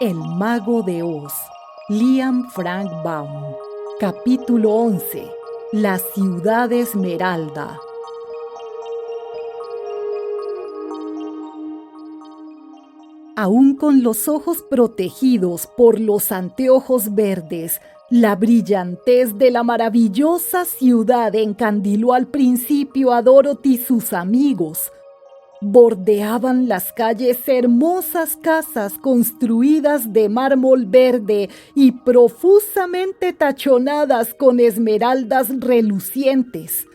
El mago de Oz, Liam Frank Baum. Capítulo 11. La ciudad esmeralda. Aún con los ojos protegidos por los anteojos verdes, la brillantez de la maravillosa ciudad encandiló al principio a Dorothy y sus amigos. Bordeaban las calles hermosas casas construidas de mármol verde y profusamente tachonadas con esmeraldas relucientes.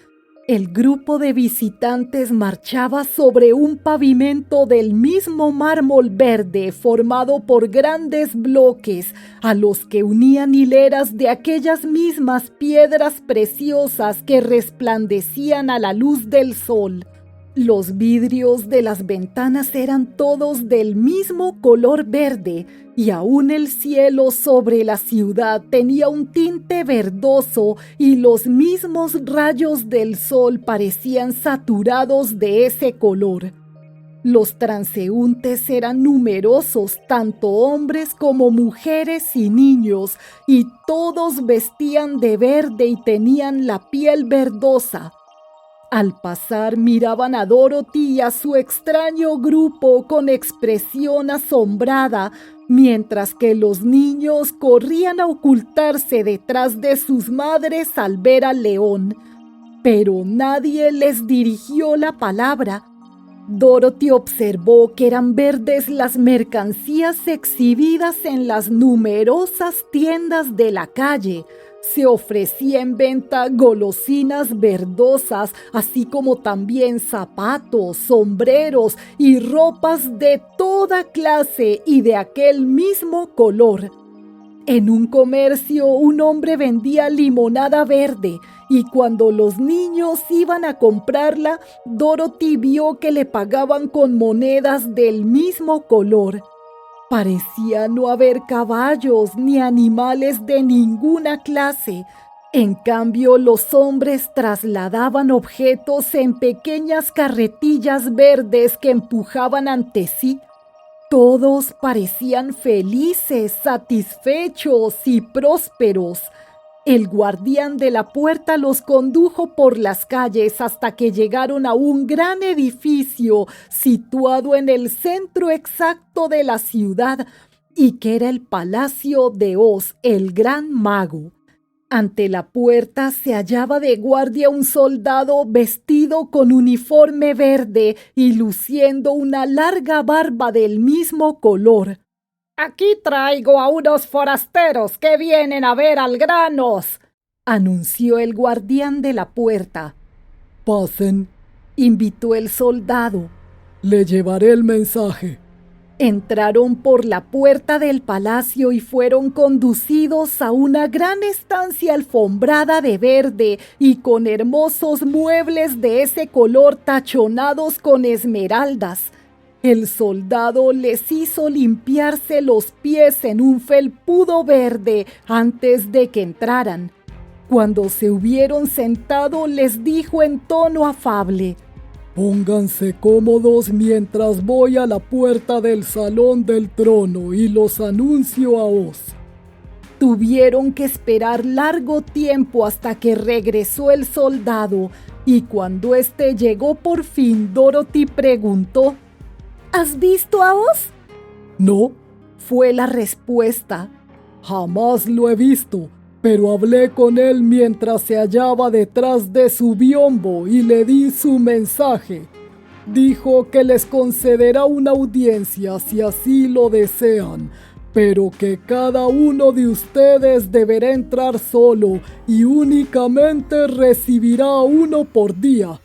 El grupo de visitantes marchaba sobre un pavimento del mismo mármol verde formado por grandes bloques a los que unían hileras de aquellas mismas piedras preciosas que resplandecían a la luz del sol. Los vidrios de las ventanas eran todos del mismo color verde y aún el cielo sobre la ciudad tenía un tinte verdoso y los mismos rayos del sol parecían saturados de ese color. Los transeúntes eran numerosos, tanto hombres como mujeres y niños, y todos vestían de verde y tenían la piel verdosa. Al pasar miraban a Dorothy y a su extraño grupo con expresión asombrada, mientras que los niños corrían a ocultarse detrás de sus madres al ver al león. Pero nadie les dirigió la palabra. Dorothy observó que eran verdes las mercancías exhibidas en las numerosas tiendas de la calle. Se ofrecía en venta golosinas verdosas, así como también zapatos, sombreros y ropas de toda clase y de aquel mismo color. En un comercio, un hombre vendía limonada verde y cuando los niños iban a comprarla, Dorothy vio que le pagaban con monedas del mismo color. Parecía no haber caballos ni animales de ninguna clase. En cambio, los hombres trasladaban objetos en pequeñas carretillas verdes que empujaban ante sí. Todos parecían felices, satisfechos y prósperos. El guardián de la puerta los condujo por las calles hasta que llegaron a un gran edificio situado en el centro exacto de la ciudad y que era el Palacio de Oz, el Gran Mago. Ante la puerta se hallaba de guardia un soldado vestido con uniforme verde y luciendo una larga barba del mismo color. «Aquí traigo a unos forasteros que vienen a ver al Gran Oz», anunció el guardián de la puerta. «Pasen», invitó el soldado. «Le llevaré el mensaje». Entraron por la puerta del palacio y fueron conducidos a una gran estancia alfombrada de verde y con hermosos muebles de ese color tachonados con esmeraldas. El soldado les hizo limpiarse los pies en un felpudo verde antes de que entraran. Cuando se hubieron sentado, les dijo en tono afable: «Pónganse cómodos mientras voy a la puerta del Salón del Trono y los anuncio a Oz». Tuvieron que esperar largo tiempo hasta que regresó el soldado, y cuando éste llegó por fin, Dorothy preguntó: «¿Has visto a Oz?» «No», fue la respuesta. «Jamás lo he visto, pero hablé con él mientras se hallaba detrás de su biombo y le di su mensaje. Dijo que les concederá una audiencia si así lo desean, pero que cada uno de ustedes deberá entrar solo y únicamente recibirá uno por día.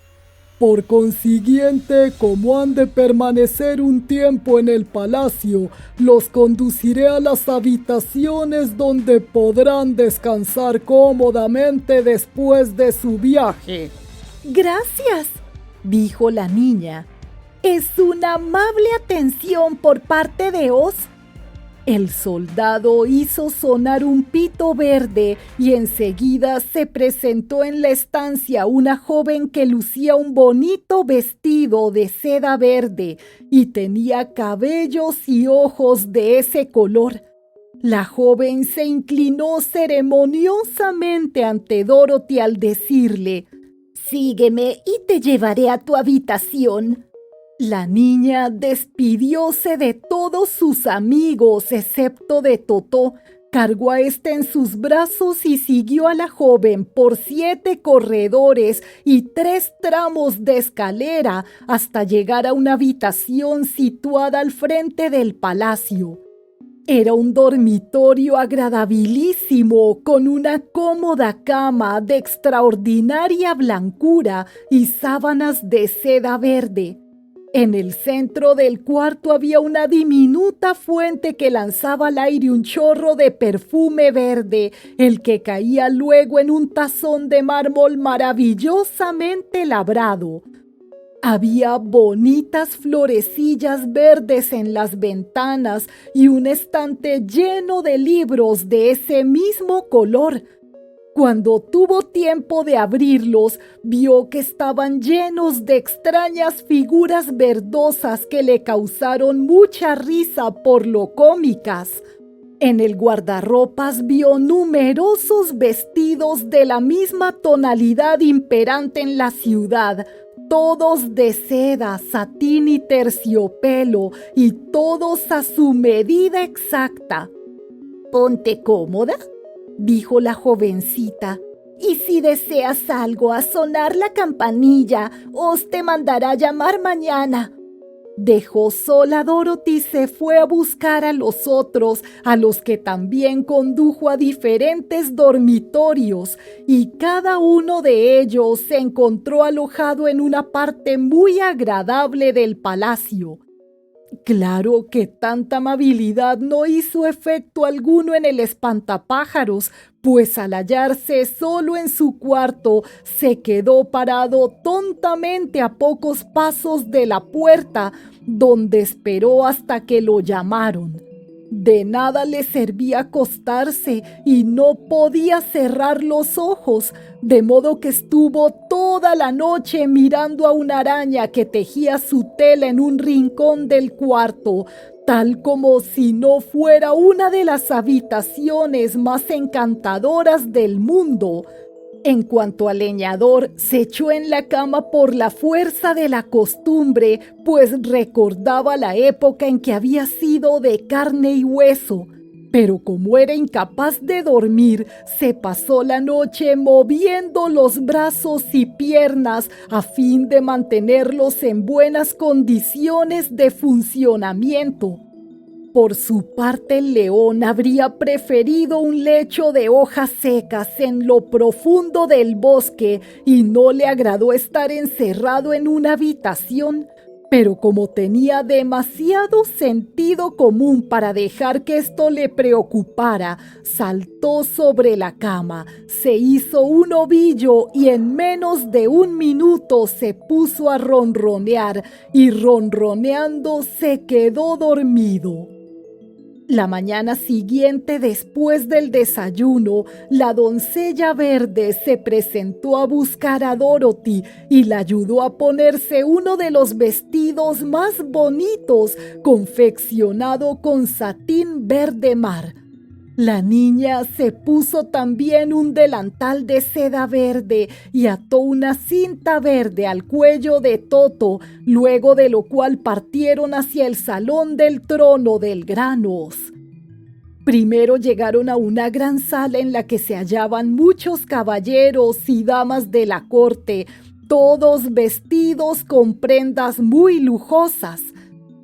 Por consiguiente, como han de permanecer un tiempo en el palacio, los conduciré a las habitaciones donde podrán descansar cómodamente después de su viaje». «Gracias», dijo la niña. «Es una amable atención por parte de Oz». El soldado hizo sonar un pito verde y enseguida se presentó en la estancia una joven que lucía un bonito vestido de seda verde y tenía cabellos y ojos de ese color. La joven se inclinó ceremoniosamente ante Dorothy al decirle: «Sígueme y te llevaré a tu habitación». La niña despidióse de todos sus amigos excepto de Totó, cargó a éste en sus brazos y siguió a la joven por 7 corredores y 3 tramos de escalera hasta llegar a una habitación situada al frente del palacio. Era un dormitorio agradabilísimo, con una cómoda cama de extraordinaria blancura y sábanas de seda verde. En el centro del cuarto había una diminuta fuente que lanzaba al aire un chorro de perfume verde, el que caía luego en un tazón de mármol maravillosamente labrado. Había bonitas florecillas verdes en las ventanas y un estante lleno de libros de ese mismo color. Cuando tuvo tiempo de abrirlos, vio que estaban llenos de extrañas figuras verdosas que le causaron mucha risa por lo cómicas. En el guardarropas vio numerosos vestidos de la misma tonalidad imperante en la ciudad, todos de seda, satín y terciopelo, y todos a su medida exacta. «Ponte cómoda», dijo la jovencita, «y si deseas algo, a sonar la campanilla, os te mandará llamar mañana». Dejó sola a Dorothy y se fue a buscar a los otros, a los que también condujo a diferentes dormitorios, y cada uno de ellos se encontró alojado en una parte muy agradable del palacio. Claro que tanta amabilidad no hizo efecto alguno en el espantapájaros, pues al hallarse solo en su cuarto, se quedó parado tontamente a pocos pasos de la puerta, donde esperó hasta que lo llamaron. De nada le servía acostarse y no podía cerrar los ojos, de modo que estuvo toda la noche mirando a una araña que tejía su tela en un rincón del cuarto, tal como si no fuera una de las habitaciones más encantadoras del mundo. En cuanto al leñador, se echó en la cama por la fuerza de la costumbre, pues recordaba la época en que había sido de carne y hueso. Pero como era incapaz de dormir, se pasó la noche moviendo los brazos y piernas a fin de mantenerlos en buenas condiciones de funcionamiento. Por su parte, el león habría preferido un lecho de hojas secas en lo profundo del bosque y no le agradó estar encerrado en una habitación, pero como tenía demasiado sentido común para dejar que esto le preocupara, saltó sobre la cama, se hizo un ovillo y en menos de 1 minuto se puso a ronronear y ronroneando se quedó dormido. La mañana siguiente, después del desayuno, la doncella verde se presentó a buscar a Dorothy y la ayudó a ponerse uno de los vestidos más bonitos, confeccionado con satín verde mar. La niña se puso también un delantal de seda verde y ató una cinta verde al cuello de Toto, luego de lo cual partieron hacia el salón del trono del gran Oz. Primero llegaron a una gran sala en la que se hallaban muchos caballeros y damas de la corte, todos vestidos con prendas muy lujosas.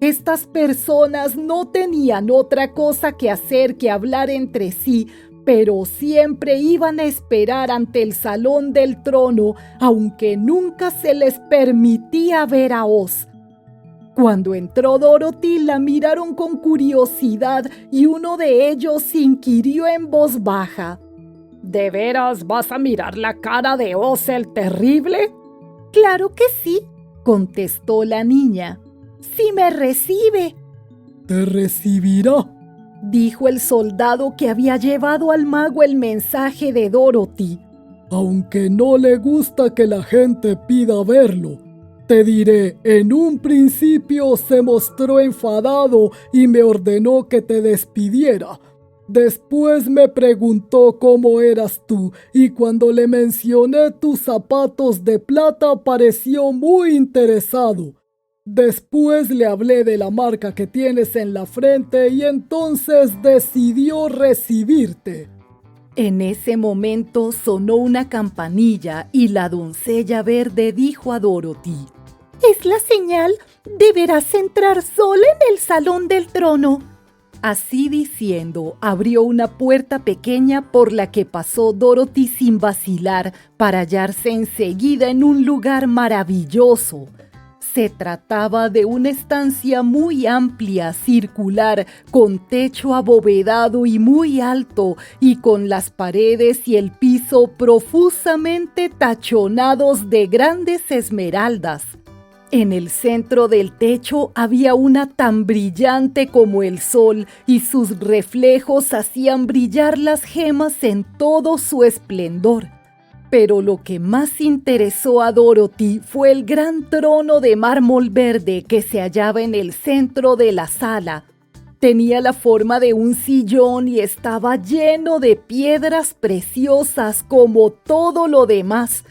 Estas personas no tenían otra cosa que hacer que hablar entre sí, pero siempre iban a esperar ante el salón del trono, aunque nunca se les permitía ver a Oz. Cuando entró Dorothy, la miraron con curiosidad y uno de ellos inquirió en voz baja: ¿De veras vas a mirar la cara de Oz el Terrible? «Claro que sí», contestó la niña. «Si me recibe». «Te recibirá», dijo el soldado que había llevado al mago el mensaje de Dorothy. Aunque no le gusta que la gente pida verlo, te diré, en un principio se mostró enfadado y me ordenó que te despidiera. Después me preguntó cómo eras tú y cuando le mencioné tus zapatos de plata pareció muy interesado. Después le hablé de la marca que tienes en la frente y entonces decidió recibirte. En ese momento sonó una campanilla y la doncella verde dijo a Dorothy: «Es la señal, deberás entrar sola en el salón del trono». Así diciendo, abrió una puerta pequeña por la que pasó Dorothy sin vacilar para hallarse enseguida en un lugar maravilloso. Se trataba de una estancia muy amplia, circular, con techo abovedado y muy alto, y con las paredes y el piso profusamente tachonados de grandes esmeraldas. En el centro del techo había una tan brillante como el sol, y sus reflejos hacían brillar las gemas en todo su esplendor. Pero lo que más interesó a Dorothy fue el gran trono de mármol verde que se hallaba en el centro de la sala. Tenía la forma de un sillón y estaba lleno de piedras preciosas como todo lo demás.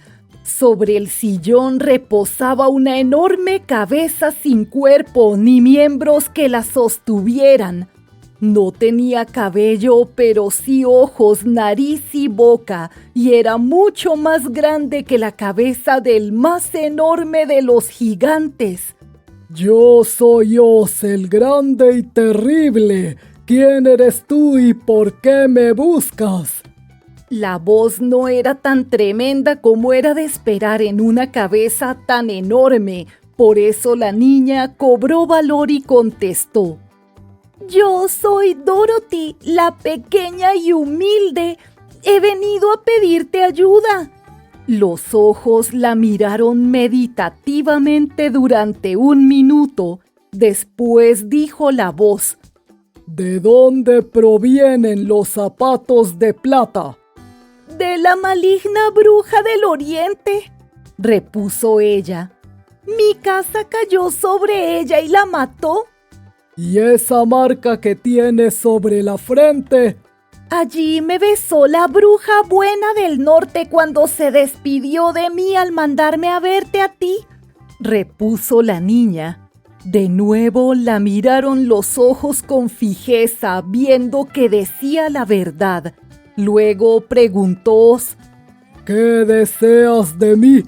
Sobre el sillón reposaba una enorme cabeza sin cuerpo ni miembros que la sostuvieran. No tenía cabello, pero sí ojos, nariz y boca, y era mucho más grande que la cabeza del más enorme de los gigantes. Yo soy Oz, el grande y terrible. ¿Quién eres tú y por qué me buscas? La voz no era tan tremenda como era de esperar en una cabeza tan enorme, por eso la niña cobró valor y contestó: «Yo soy Dorothy, la pequeña y humilde. He venido a pedirte ayuda». Los ojos la miraron meditativamente durante 1 minuto. Después dijo la voz: ¿De dónde provienen los zapatos de plata? «De la maligna bruja del oriente», repuso ella. «Mi casa cayó sobre ella y la mató». ¿Y esa marca que tienes sobre la frente? «Allí me besó la bruja buena del norte cuando se despidió de mí al mandarme a verte a ti», repuso la niña. De nuevo la miraron los ojos con fijeza, viendo que decía la verdad. Luego preguntó Oz: ¿Qué deseas de mí?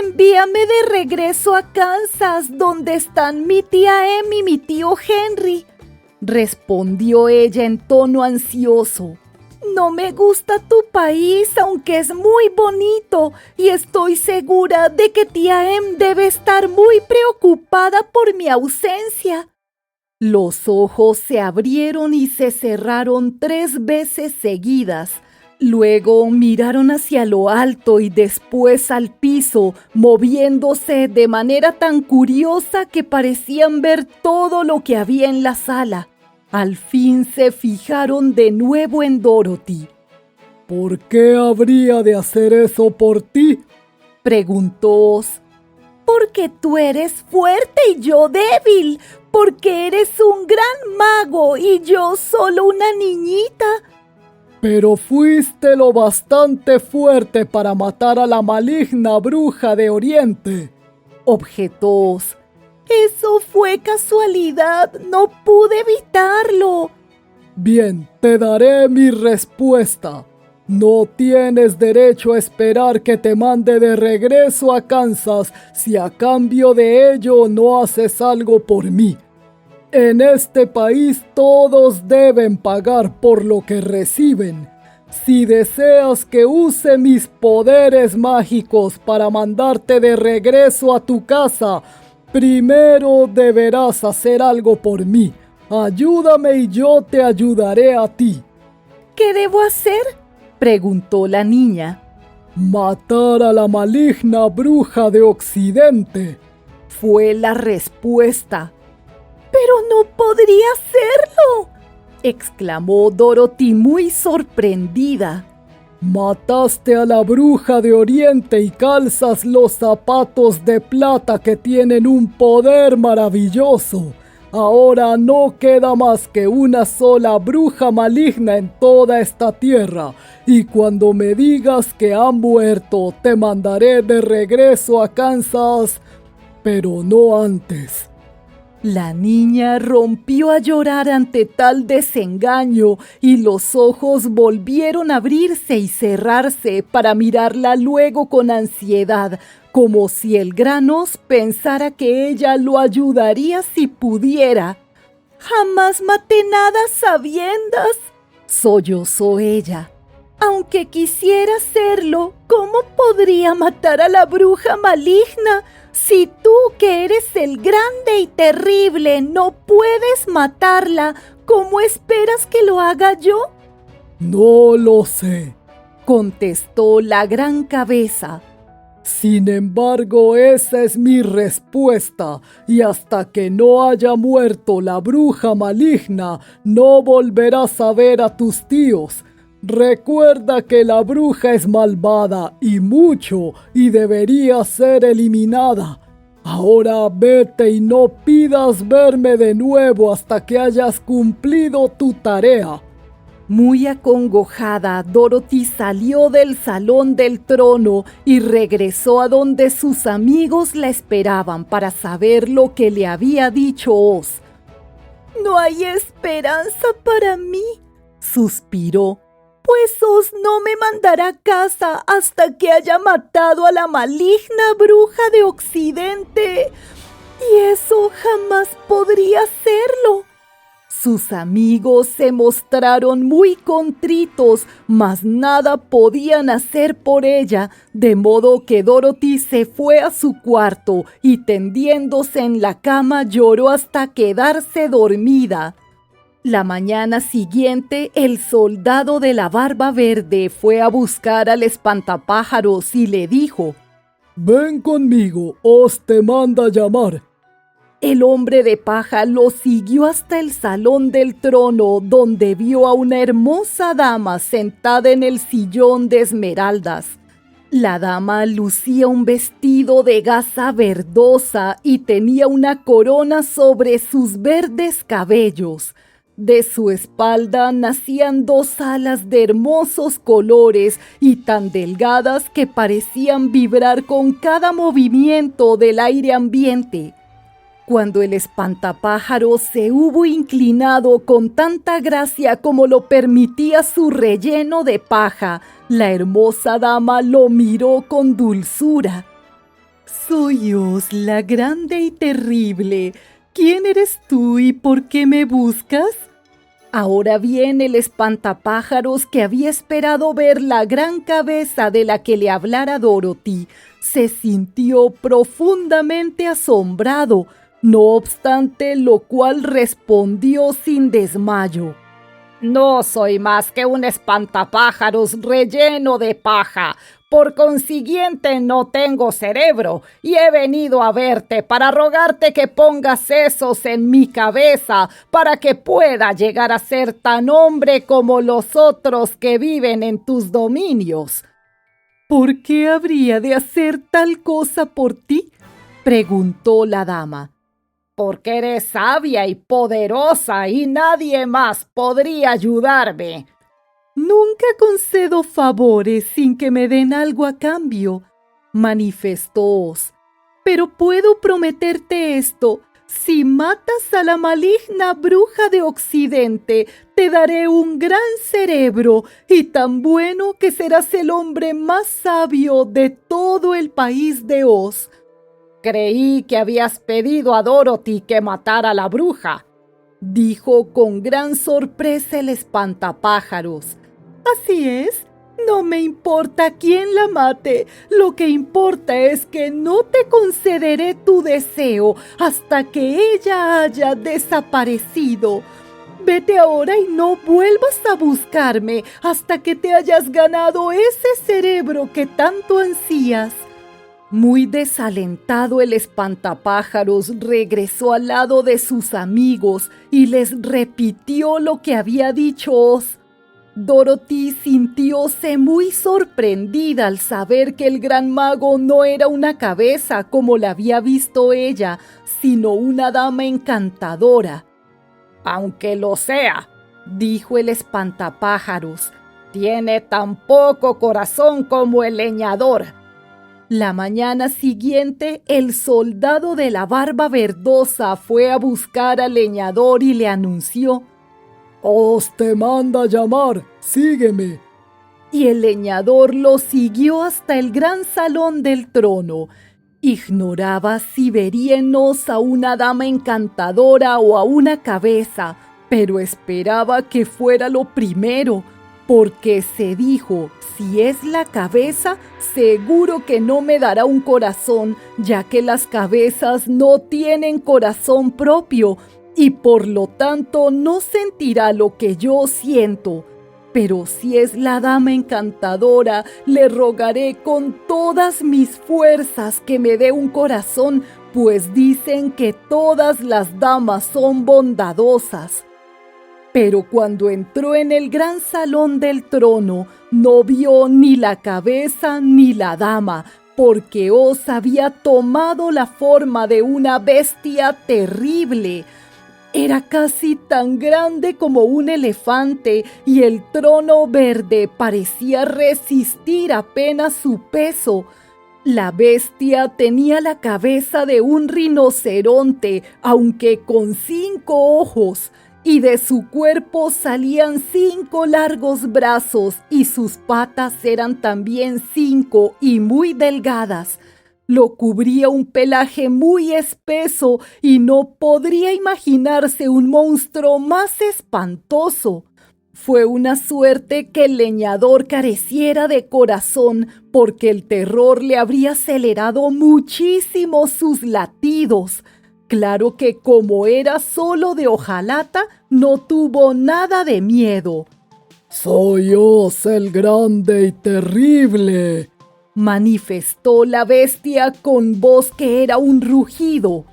«Envíame de regreso a Kansas, donde están mi tía Em y mi tío Henry», respondió ella en tono ansioso. «No me gusta tu país, aunque es muy bonito, y estoy segura de que tía Em debe estar muy preocupada por mi ausencia». Los ojos se abrieron y se cerraron 3 veces seguidas. Luego miraron hacia lo alto y después al piso, moviéndose de manera tan curiosa que parecían ver todo lo que había en la sala. Al fin se fijaron de nuevo en Dorothy. ¿Por qué habría de hacer eso por ti?, preguntó Oz. «Porque tú eres fuerte y yo débil, porque eres un gran mago y yo solo una niñita». Pero fuiste lo bastante fuerte para matar a la maligna bruja de Oriente, objetó Oz. «Eso fue casualidad, no pude evitarlo». Bien, te daré mi respuesta. No tienes derecho a esperar que te mande de regreso a Kansas si a cambio de ello no haces algo por mí. En este país todos deben pagar por lo que reciben. Si deseas que use mis poderes mágicos para mandarte de regreso a tu casa, primero deberás hacer algo por mí. Ayúdame y yo te ayudaré a ti». «¿Qué debo hacer?», preguntó la niña. «Matar a la maligna bruja de Occidente», fue la respuesta. «Pero no podría hacerlo», exclamó Dorothy muy sorprendida. Mataste a la bruja de Oriente y calzas los zapatos de plata que tienen un poder maravilloso. Ahora no queda más que una sola bruja maligna en toda esta tierra, y cuando me digas que ha muerto, te mandaré de regreso a Kansas, pero no antes. La niña rompió a llorar ante tal desengaño y los ojos volvieron a abrirse y cerrarse para mirarla luego con ansiedad, como si el Granos pensara que ella lo ayudaría si pudiera. «Jamás maté nada a sabiendas», sollozó ella. «Aunque quisiera hacerlo, ¿cómo podría matar a la bruja maligna? Si tú, que eres el grande y terrible, no puedes matarla, ¿cómo esperas que lo haga yo?». «No lo sé», contestó la gran cabeza. «Sin embargo, esa es mi respuesta, y hasta que no haya muerto la bruja maligna, no volverás a ver a tus tíos. Recuerda que la bruja es malvada y mucho, y debería ser eliminada. Ahora vete y no pidas verme de nuevo hasta que hayas cumplido tu tarea». Muy acongojada, Dorothy salió del salón del trono y regresó a donde sus amigos la esperaban para saber lo que le había dicho Oz. «No hay esperanza para mí», suspiró, «pues Oz no me mandará a casa hasta que haya matado a la maligna bruja de Occidente. Y eso jamás podría hacerlo». Sus amigos se mostraron muy contritos, mas nada podían hacer por ella, de modo que Dorothy se fue a su cuarto y tendiéndose en la cama lloró hasta quedarse dormida. La mañana siguiente, el soldado de la barba verde fue a buscar al espantapájaros y le dijo: «Ven conmigo, Oz te manda llamar». El hombre de paja lo siguió hasta el salón del trono, donde vio a una hermosa dama sentada en el sillón de esmeraldas. La dama lucía un vestido de gasa verdosa y tenía una corona sobre sus verdes cabellos. De su espalda nacían dos alas de hermosos colores y tan delgadas que parecían vibrar con cada movimiento del aire ambiente. Cuando el espantapájaros se hubo inclinado con tanta gracia como lo permitía su relleno de paja, la hermosa dama lo miró con dulzura. «Soy Oz, la grande y terrible. ¿Quién eres tú y por qué me buscas?». Ahora bien, el espantapájaros, que había esperado ver la gran cabeza de la que le hablara Dorothy, se sintió profundamente asombrado, no obstante lo cual respondió sin desmayo: «No soy más que un espantapájaros relleno de paja. Por consiguiente no tengo cerebro y he venido a verte para rogarte que pongas sesos en mi cabeza para que pueda llegar a ser tan hombre como los otros que viven en tus dominios». «¿Por qué habría de hacer tal cosa por ti?», preguntó la dama. «Porque eres sabia y poderosa y nadie más podría ayudarme». «Nunca concedo favores sin que me den algo a cambio», manifestó Oz. «Pero puedo prometerte esto: si matas a la maligna bruja de Occidente, te daré un gran cerebro y tan bueno que serás el hombre más sabio de todo el país de Oz». «Creí que habías pedido a Dorothy que matara a la bruja», dijo con gran sorpresa el espantapájaros. «Así es, no me importa quién la mate, lo que importa es que no te concederé tu deseo hasta que ella haya desaparecido. Vete ahora y no vuelvas a buscarme hasta que te hayas ganado ese cerebro que tanto ansías». Muy desalentado, el espantapájaros regresó al lado de sus amigos y les repitió lo que había dicho Oz. Dorothy sintióse muy sorprendida al saber que el gran mago no era una cabeza como la había visto ella, sino una dama encantadora. «Aunque lo sea», dijo el espantapájaros, «tiene tan poco corazón como el leñador». La mañana siguiente, el soldado de la barba verdosa fue a buscar al leñador y le anunció: «Oz te manda llamar, sígueme». Y el leñador lo siguió hasta el gran salón del trono. Ignoraba si vería en Oz a una dama encantadora o a una cabeza, pero esperaba que fuera lo primero, porque se dijo: si es la cabeza, seguro que no me dará un corazón, ya que las cabezas no tienen corazón propio y por lo tanto no sentirá lo que yo siento. Pero si es la dama encantadora, le rogaré con todas mis fuerzas que me dé un corazón, pues dicen que todas las damas son bondadosas. Pero cuando entró en el gran salón del trono, no vio ni la cabeza ni la dama, porque Oz había tomado la forma de una bestia terrible. Era casi tan grande como un elefante y el trono verde parecía resistir apenas su peso. La bestia tenía la cabeza de un rinoceronte, aunque con 5 ojos, y de su cuerpo salían 5 largos brazos y sus patas eran también 5 y muy delgadas. Lo cubría un pelaje muy espeso y no podría imaginarse un monstruo más espantoso. Fue una suerte que el leñador careciera de corazón, porque el terror le habría acelerado muchísimo sus latidos. Claro que como era solo de hojalata, no tuvo nada de miedo. «Soy Oz el grande y terrible», manifestó la bestia con voz que era un rugido.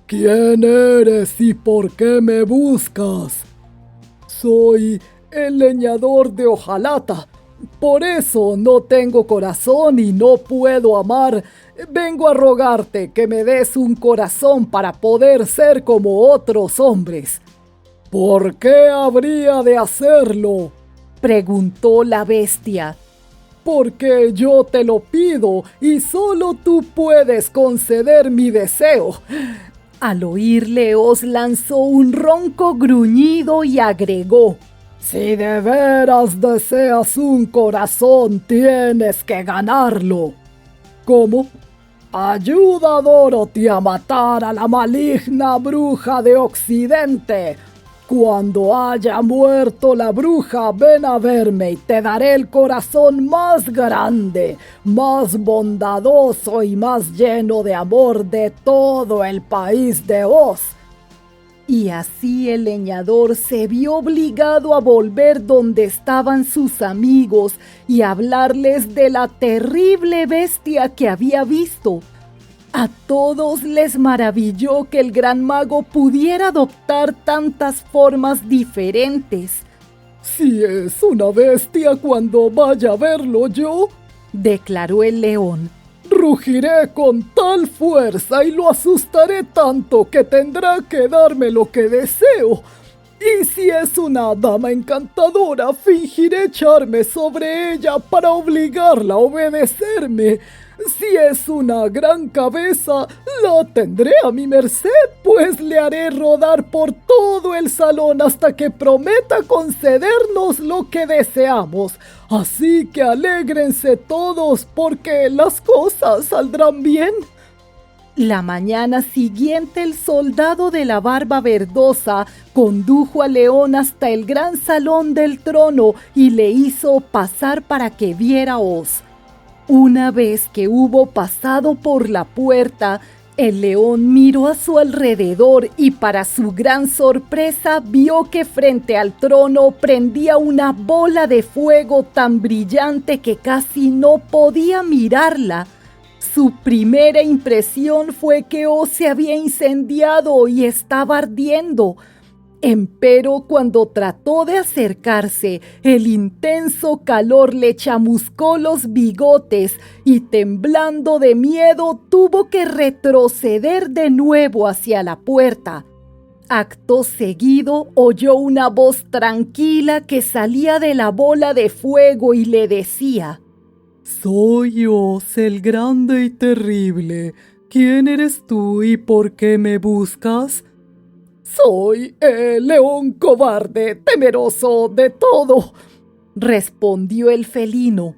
«¿Quién eres y por qué me buscas?» «Soy el leñador de hojalata. Por eso no tengo corazón y no puedo amar. Vengo a rogarte que me des un corazón para poder ser como otros hombres». «¿Por qué habría de hacerlo?», preguntó la bestia. «Porque yo te lo pido y solo tú puedes conceder mi deseo». Al oírle, Oz lanzó un ronco gruñido y agregó: «Si de veras deseas un corazón, tienes que ganarlo». «¿Cómo?». «Ayuda a Dorothy a matar a la maligna bruja de Occidente. Cuando haya muerto la bruja, ven a verme y te daré el corazón más grande, más bondadoso y más lleno de amor de todo el país de Oz». Y así el leñador se vio obligado a volver donde estaban sus amigos y hablarles de la terrible bestia que había visto. A todos les maravilló que el gran mago pudiera adoptar tantas formas diferentes. «Si es una bestia cuando vaya a verlo yo», declaró el león, «rugiré con tal fuerza y lo asustaré tanto que tendrá que darme lo que deseo. Y si es una dama encantadora, fingiré echarme sobre ella para obligarla a obedecerme. Si es una gran cabeza, la tendré a mi merced, pues le haré rodar por todo el salón hasta que prometa concedernos lo que deseamos. Así que alégrense todos, porque las cosas saldrán bien». La mañana siguiente, el soldado de la barba verdosa condujo al león hasta el gran salón del trono y le hizo pasar para que viera a Oz. Una vez que hubo pasado por la puerta, el león miró a su alrededor y para su gran sorpresa vio que frente al trono prendía una bola de fuego tan brillante que casi no podía mirarla. Su primera impresión fue que Oz se había incendiado y estaba ardiendo. Empero cuando trató de acercarse, el intenso calor le chamuscó los bigotes y temblando de miedo tuvo que retroceder de nuevo hacia la puerta. Acto seguido oyó una voz tranquila que salía de la bola de fuego y le decía: «Soy Oz, el grande y terrible. ¿Quién eres tú y por qué me buscas?» «Soy el león cobarde, temeroso de todo», respondió el felino.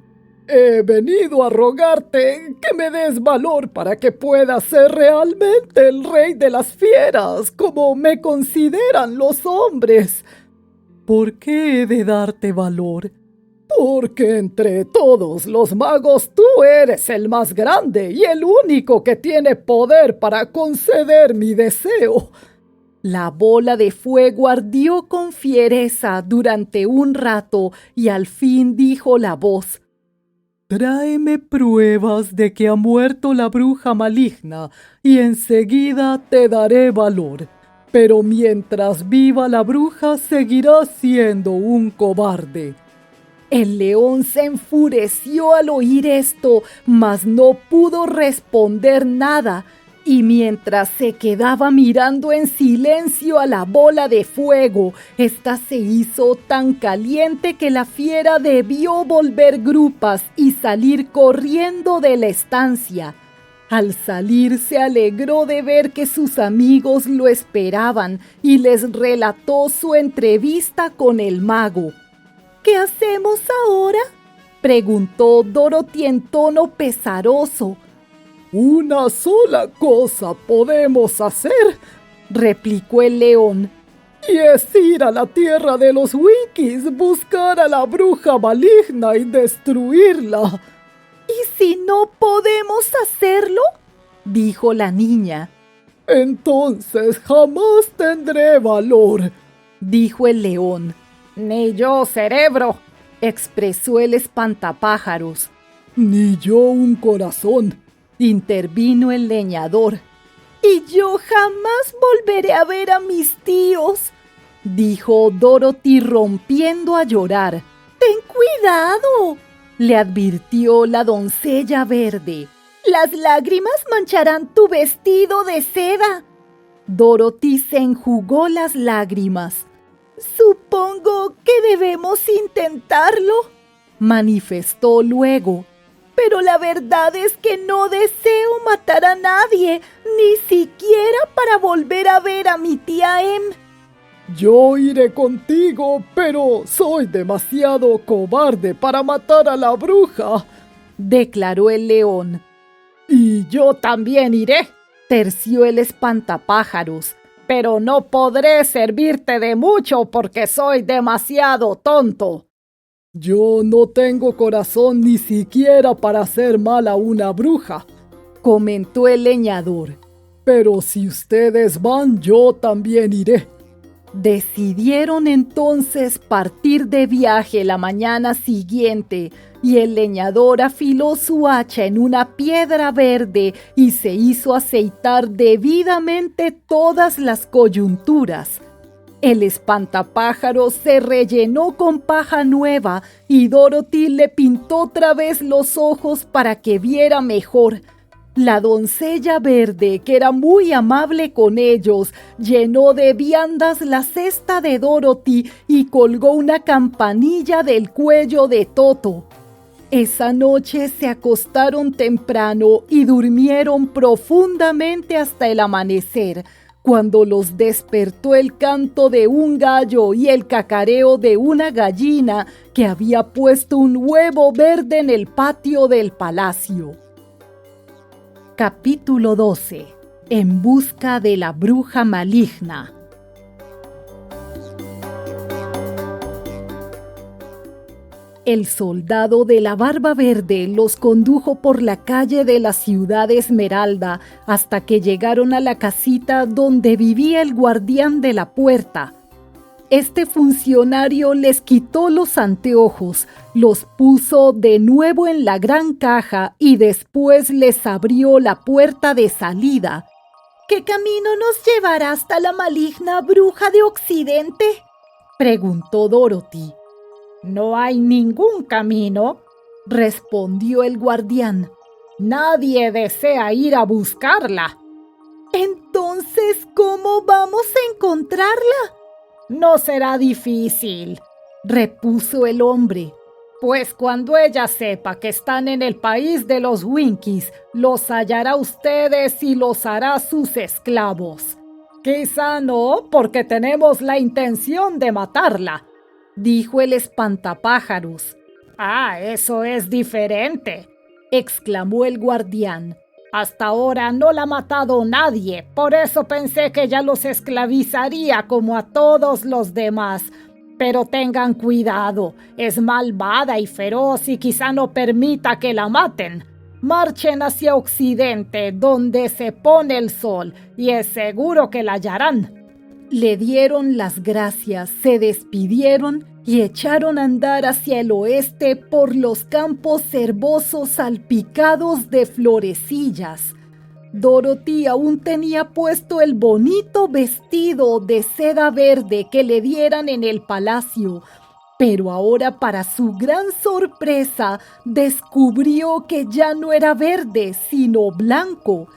«He venido a rogarte que me des valor para que pueda ser realmente el rey de las fieras, como me consideran los hombres». «¿Por qué he de darte valor?» «Porque entre todos los magos tú eres el más grande y el único que tiene poder para conceder mi deseo». La bola de fuego ardió con fiereza durante un rato y al fin dijo la voz: «Tráeme pruebas de que ha muerto la bruja maligna y enseguida te daré valor. Pero mientras viva la bruja seguirás siendo un cobarde». El león se enfureció al oír esto, mas no pudo responder nada. Y mientras se quedaba mirando en silencio a la bola de fuego, ésta se hizo tan caliente que la fiera debió volver grupas y salir corriendo de la estancia. Al salir se alegró de ver que sus amigos lo esperaban y les relató su entrevista con el mago. «¿Qué hacemos ahora?», preguntó Dorothy en tono pesaroso. «Una sola cosa podemos hacer», replicó el león, «y es ir a la tierra de los Winkies, buscar a la bruja maligna y destruirla». «¿Y si no podemos hacerlo?», dijo la niña. «Entonces jamás tendré valor», dijo el león. «Ni yo, cerebro», expresó el espantapájaros. «Ni yo un corazón», intervino el leñador. «Y yo jamás volveré a ver a mis tíos», dijo Dorothy rompiendo a llorar. «Ten cuidado», le advirtió la doncella verde. «Las lágrimas mancharán tu vestido de seda». Dorothy se enjugó las lágrimas. «Supongo que debemos intentarlo», manifestó luego. «Pero la verdad es que no deseo matar a nadie, ni siquiera para volver a ver a mi tía Em». «Yo iré contigo, pero soy demasiado cobarde para matar a la bruja», declaró el león. «Y yo también iré», terció el espantapájaros. «pero no podré servirte de mucho porque soy demasiado tonto». «Yo no tengo corazón ni siquiera para hacer mal a una bruja», comentó el leñador. «pero si ustedes van, yo también iré». Decidieron entonces partir de viaje la mañana siguiente y el leñador afiló su hacha en una piedra verde y se hizo aceitar debidamente todas las coyunturas. El espantapájaros se rellenó con paja nueva y Dorothy le pintó otra vez los ojos para que viera mejor. La doncella verde, que era muy amable con ellos, llenó de viandas la cesta de Dorothy y colgó una campanilla del cuello de Toto. Esa noche se acostaron temprano y durmieron profundamente hasta el amanecer, cuando los despertó el canto de un gallo y el cacareo de una gallina que había puesto un huevo verde en el patio del palacio. Capítulo 12. En busca de la bruja maligna. El soldado de la barba verde los condujo por la calle de la ciudad Esmeralda hasta que llegaron a la casita donde vivía el guardián de la puerta. Este funcionario les quitó los anteojos, los puso de nuevo en la gran caja y después les abrió la puerta de salida. ¿Qué camino nos llevará hasta la maligna bruja de Occidente?, preguntó Dorothy. No hay ningún camino, respondió el guardián. Nadie desea ir a buscarla. Entonces, ¿cómo vamos a encontrarla? No será difícil, repuso el hombre, pues cuando ella sepa que están en el país de los Winkies, los hallará a ustedes y los hará sus esclavos. Quizá no, porque tenemos la intención de matarla, dijo el espantapájaros. Ah, eso es diferente, exclamó el guardián. Hasta ahora no la ha matado nadie, por eso pensé que ya los esclavizaría como a todos los demás. Pero tengan cuidado, es malvada y feroz y quizá no permita que la maten. Marchen hacia Occidente, donde se pone el sol, y es seguro que la hallarán. Le dieron las gracias, se despidieron y echaron a andar hacia el oeste por los campos herbosos salpicados de florecillas. Dorothy aún tenía puesto el bonito vestido de seda verde que le dieran en el palacio, pero ahora, para su gran sorpresa, descubrió que ya no era verde, sino blanco.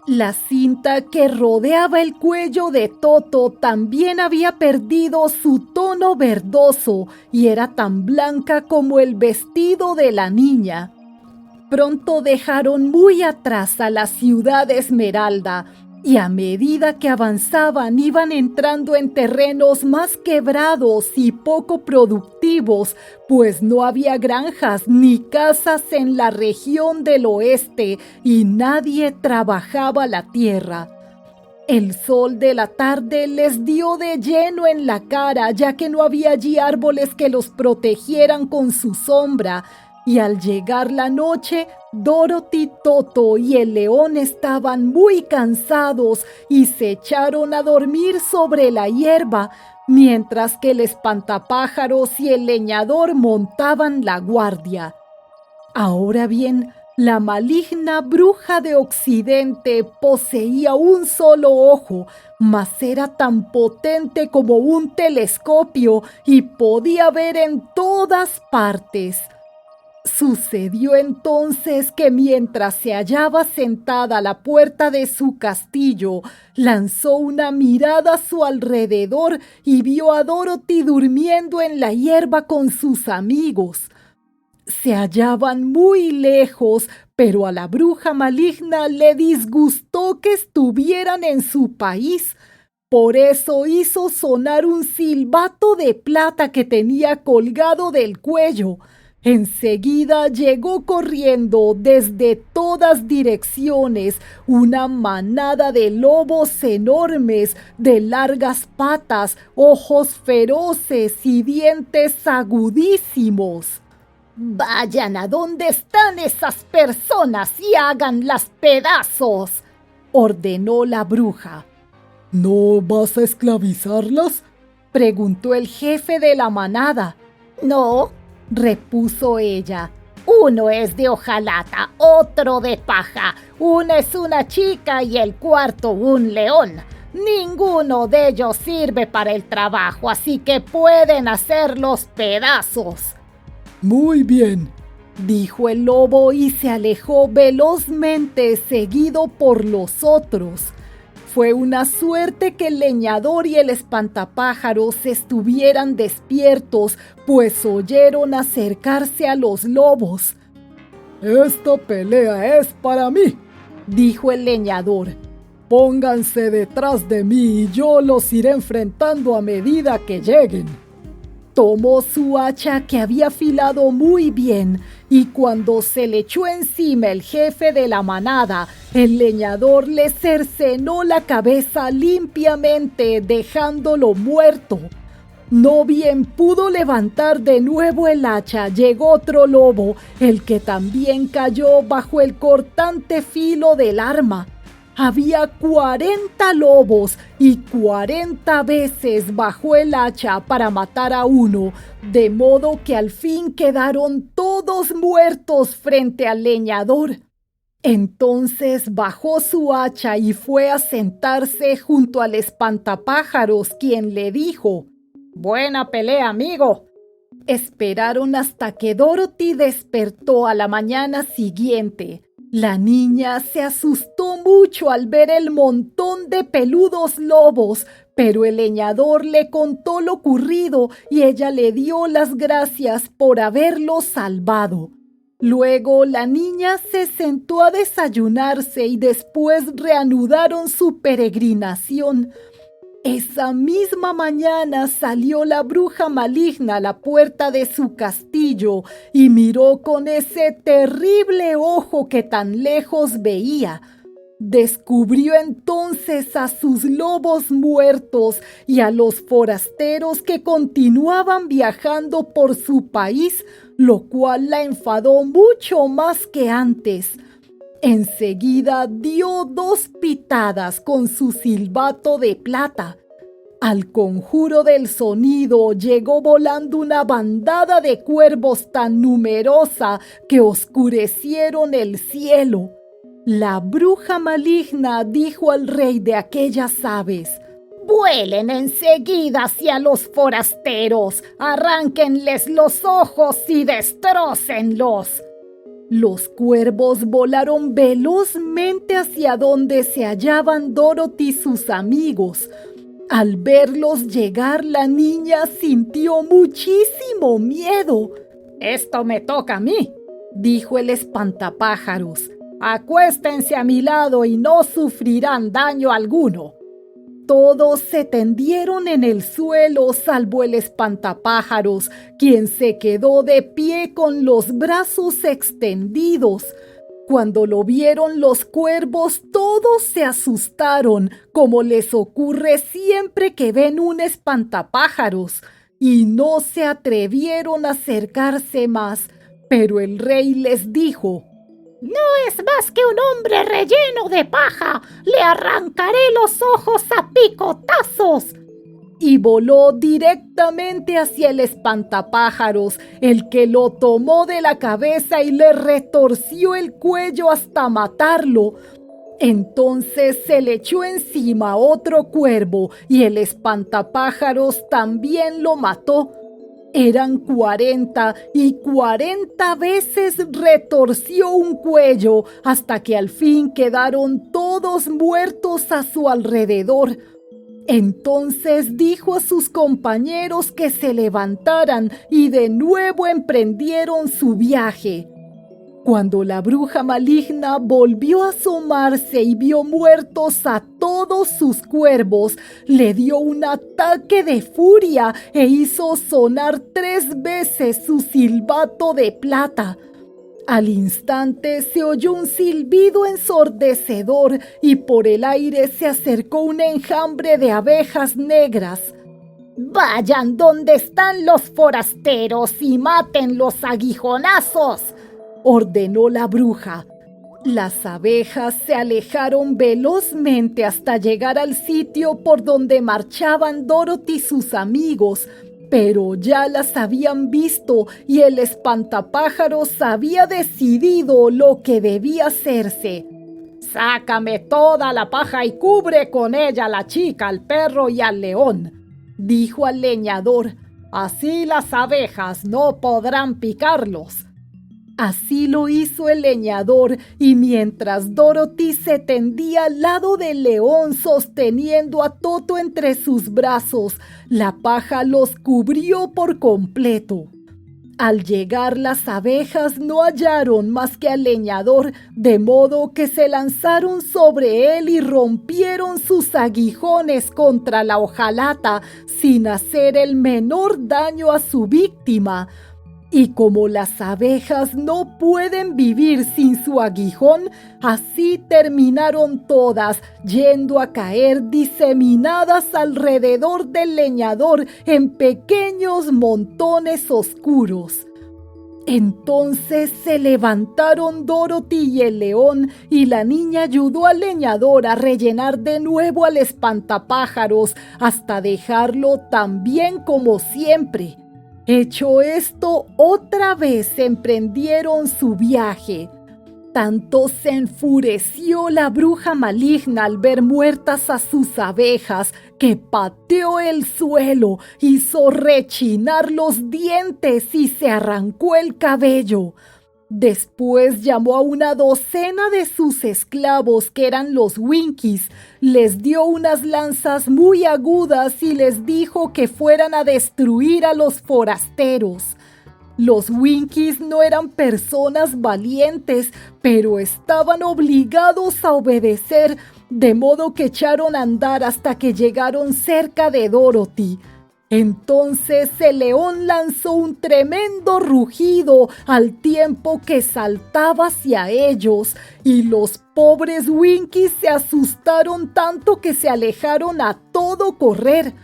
La cinta que rodeaba el cuello de Toto también había perdido su tono verdoso y era tan blanca como el vestido de la niña. Pronto dejaron muy atrás a la ciudad Esmeralda y a medida que avanzaban iban entrando en terrenos más quebrados y poco productivos, pues no había granjas ni casas en la región del oeste y nadie trabajaba la tierra. El sol de la tarde les dio de lleno en la cara, ya que no había allí árboles que los protegieran con su sombra, y al llegar la noche, Dorothy, Toto y el león estaban muy cansados y se echaron a dormir sobre la hierba, mientras que el espantapájaros y el leñador montaban la guardia. Ahora bien, la maligna bruja de Occidente poseía un solo ojo, mas era tan potente como un telescopio y podía ver en todas partes. Sucedió entonces que mientras se hallaba sentada a la puerta de su castillo, lanzó una mirada a su alrededor y vio a Dorothy durmiendo en la hierba con sus amigos. Se hallaban muy lejos, pero a la bruja maligna le disgustó que estuvieran en su país. Por eso hizo sonar un silbato de plata que tenía colgado del cuello. Enseguida llegó corriendo desde todas direcciones una manada de lobos enormes, de largas patas, ojos feroces y dientes agudísimos. «Vayan a donde están esas personas y háganlas pedazos», ordenó la bruja. ¿No vas a esclavizarlas?, preguntó el jefe de la manada. «No», repuso ella. «Uno es de hojalata, otro de paja, una es una chica y el cuarto un león. Ninguno de ellos sirve para el trabajo, así que pueden hacerlos pedazos». «Muy bien», dijo el lobo y se alejó velozmente, seguido por los otros. Fue una suerte que el leñador y el espantapájaros estuvieran despiertos, pues oyeron acercarse a los lobos. «Esta pelea es para mí», dijo el leñador. «Pónganse detrás de mí y yo los iré enfrentando a medida que lleguen». Tomó su hacha, que había afilado muy bien, y cuando se le echó encima el jefe de la manada, el leñador le cercenó la cabeza limpiamente, dejándolo muerto. No bien pudo levantar de nuevo el hacha, llegó otro lobo, el que también cayó bajo el cortante filo del arma. había 40 lobos y 40 veces bajó el hacha para matar a uno, de modo que al fin quedaron todos muertos frente al leñador. Entonces bajó su hacha y fue a sentarse junto al espantapájaros, quien le dijo: «Buena pelea, amigo». Esperaron hasta que Dorothy despertó a la mañana siguiente. La niña se asustó mucho al ver el montón de peludos lobos, pero el leñador le contó lo ocurrido y ella le dio las gracias por haberlo salvado. Luego la niña se sentó a desayunarse y después reanudaron su peregrinación. Esa misma mañana salió la bruja maligna a la puerta de su castillo y miró con ese terrible ojo que tan lejos veía. Descubrió entonces a sus lobos muertos y a los forasteros que continuaban viajando por su país, lo cual la enfadó mucho más que antes. Enseguida dio 2 pitadas con su silbato de plata. Al conjuro del sonido llegó volando una bandada de cuervos tan numerosa que oscurecieron el cielo. La bruja maligna dijo al rey de aquellas aves: «Vuelen enseguida hacia los forasteros, arránquenles los ojos y destrócenlos». Los cuervos volaron velozmente hacia donde se hallaban Dorothy y sus amigos. Al verlos llegar, la niña sintió muchísimo miedo. «Esto me toca a mí», dijo el espantapájaros. «Acuéstense a mi lado y no sufrirán daño alguno». Todos se tendieron en el suelo salvo el espantapájaros, quien se quedó de pie con los brazos extendidos. Cuando lo vieron los cuervos, todos se asustaron, como les ocurre siempre que ven un espantapájaros, y no se atrevieron a acercarse más. Pero el rey les dijo: «No es más que un hombre relleno de paja. Le arrancaré los ojos a picotazos». Y voló directamente hacia el espantapájaros, el que lo tomó de la cabeza y le retorció el cuello hasta matarlo. Entonces se le echó encima otro cuervo y el espantapájaros también lo mató. Eran 40 y 40 veces retorció un cuello hasta que al fin quedaron todos muertos a su alrededor. Entonces dijo a sus compañeros que se levantaran y de nuevo emprendieron su viaje. Cuando la bruja maligna volvió a asomarse y vio muertos a todos sus cuervos, le dio un ataque de furia e hizo sonar 3 veces su silbato de plata. Al instante se oyó un silbido ensordecedor y por el aire se acercó un enjambre de abejas negras. «Vayan donde están los forasteros y maten los aguijonazos», ordenó la bruja. Las abejas se alejaron velozmente hasta llegar al sitio por donde marchaban Dorothy y sus amigos, pero ya las habían visto y el espantapájaros había decidido lo que debía hacerse. «Sácame toda la paja y cubre con ella a la chica, al perro y al león», dijo al leñador. «Así las abejas no podrán picarlos». Así lo hizo el leñador, y mientras Dorothy se tendía al lado del león sosteniendo a Toto entre sus brazos, la paja los cubrió por completo. Al llegar las abejas no hallaron más que al leñador, de modo que se lanzaron sobre él y rompieron sus aguijones contra la hojalata sin hacer el menor daño a su víctima. Y como las abejas no pueden vivir sin su aguijón, así terminaron todas, yendo a caer diseminadas alrededor del leñador en pequeños montones oscuros. Entonces se levantaron Dorothy y el león, y la niña ayudó al leñador a rellenar de nuevo al espantapájaros hasta dejarlo tan bien como siempre. Hecho esto, otra vez emprendieron su viaje. Tanto se enfureció la bruja maligna al ver muertas a sus abejas que pateó el suelo, hizo rechinar los dientes y se arrancó el cabello. Después llamó a una docena de sus esclavos, que eran los Winkies, les dio unas lanzas muy agudas y les dijo que fueran a destruir a los forasteros. Los Winkies no eran personas valientes, pero estaban obligados a obedecer, de modo que echaron a andar hasta que llegaron cerca de Dorothy. Entonces el león lanzó un tremendo rugido al tiempo que saltaba hacia ellos, y los pobres Winkies se asustaron tanto que se alejaron a todo correr.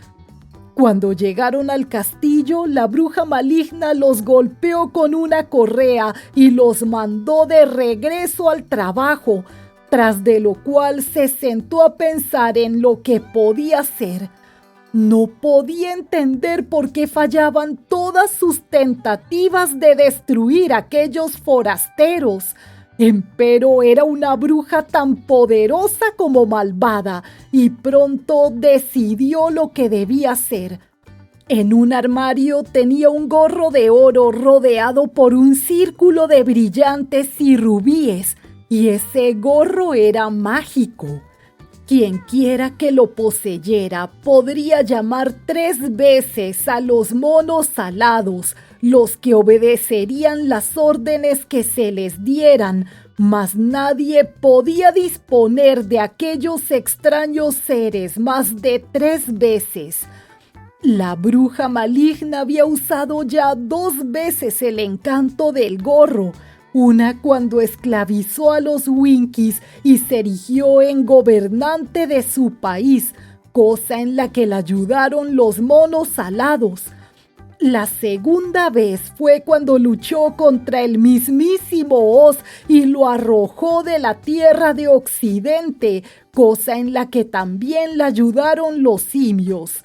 Cuando llegaron al castillo, la bruja maligna los golpeó con una correa y los mandó de regreso al trabajo, tras de lo cual se sentó a pensar en lo que podía hacer. No podía entender por qué fallaban todas sus tentativas de destruir a aquellos forasteros. Empero era una bruja tan poderosa como malvada, y pronto decidió lo que debía hacer. En un armario tenía un gorro de oro rodeado por un círculo de brillantes y rubíes, y ese gorro era mágico. Quienquiera que lo poseyera podría llamar 3 veces a los monos alados, los que obedecerían las órdenes que se les dieran, mas nadie podía disponer de aquellos extraños seres más de 3 veces. La bruja maligna había usado ya 2 veces el encanto del gorro, una cuando esclavizó a los Winkies y se erigió en gobernante de su país, cosa en la que la ayudaron los monos alados. La segunda vez fue cuando luchó contra el mismísimo Oz y lo arrojó de la tierra de Occidente, cosa en la que también la ayudaron los simios.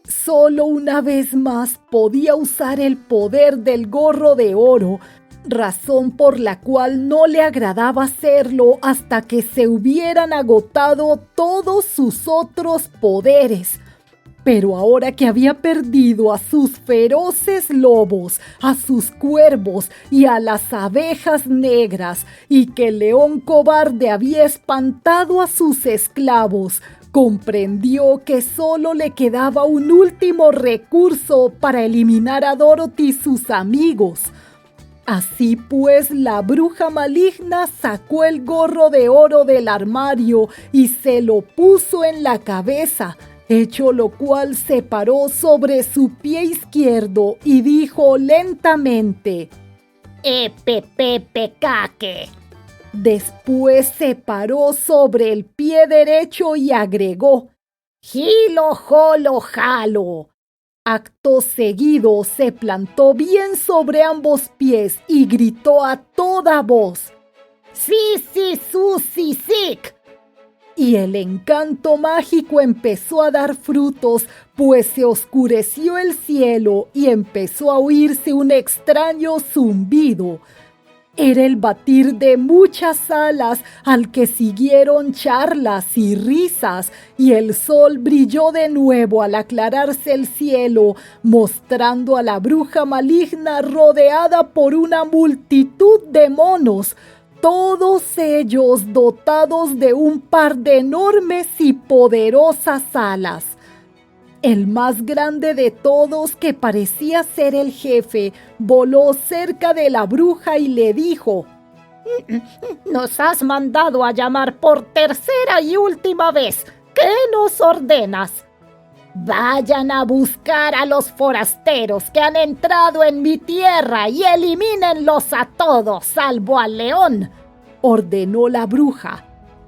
Solo una vez más podía usar el poder del gorro de oro, razón por la cual no le agradaba hacerlo hasta que se hubieran agotado todos sus otros poderes. Pero ahora que había perdido a sus feroces lobos, a sus cuervos y a las abejas negras, y que el león cobarde había espantado a sus esclavos, comprendió que solo le quedaba un último recurso para eliminar a Dorothy y sus amigos. Así pues, la bruja maligna sacó el gorro de oro del armario y se lo puso en la cabeza, hecho lo cual se paró sobre su pie izquierdo y dijo lentamente: "Epepepecaque". Después se paró sobre el pie derecho y agregó: "Gilo, jolo, jalo". Acto seguido se plantó bien sobre ambos pies y gritó a toda voz: "Sí, sí, su, sí, sic". Y el encanto mágico empezó a dar frutos, pues se oscureció el cielo y empezó a oírse un extraño zumbido. Era el batir de muchas alas, al que siguieron charlas y risas, y el sol brilló de nuevo al aclararse el cielo, mostrando a la bruja maligna rodeada por una multitud de monos, todos ellos dotados de un par de enormes y poderosas alas. El más grande de todos, que parecía ser el jefe, voló cerca de la bruja y le dijo: "Nos has mandado a llamar por tercera y última vez. ¿Qué nos ordenas?". "Vayan a buscar a los forasteros que han entrado en mi tierra y elimínenlos a todos, salvo al león", ordenó la bruja.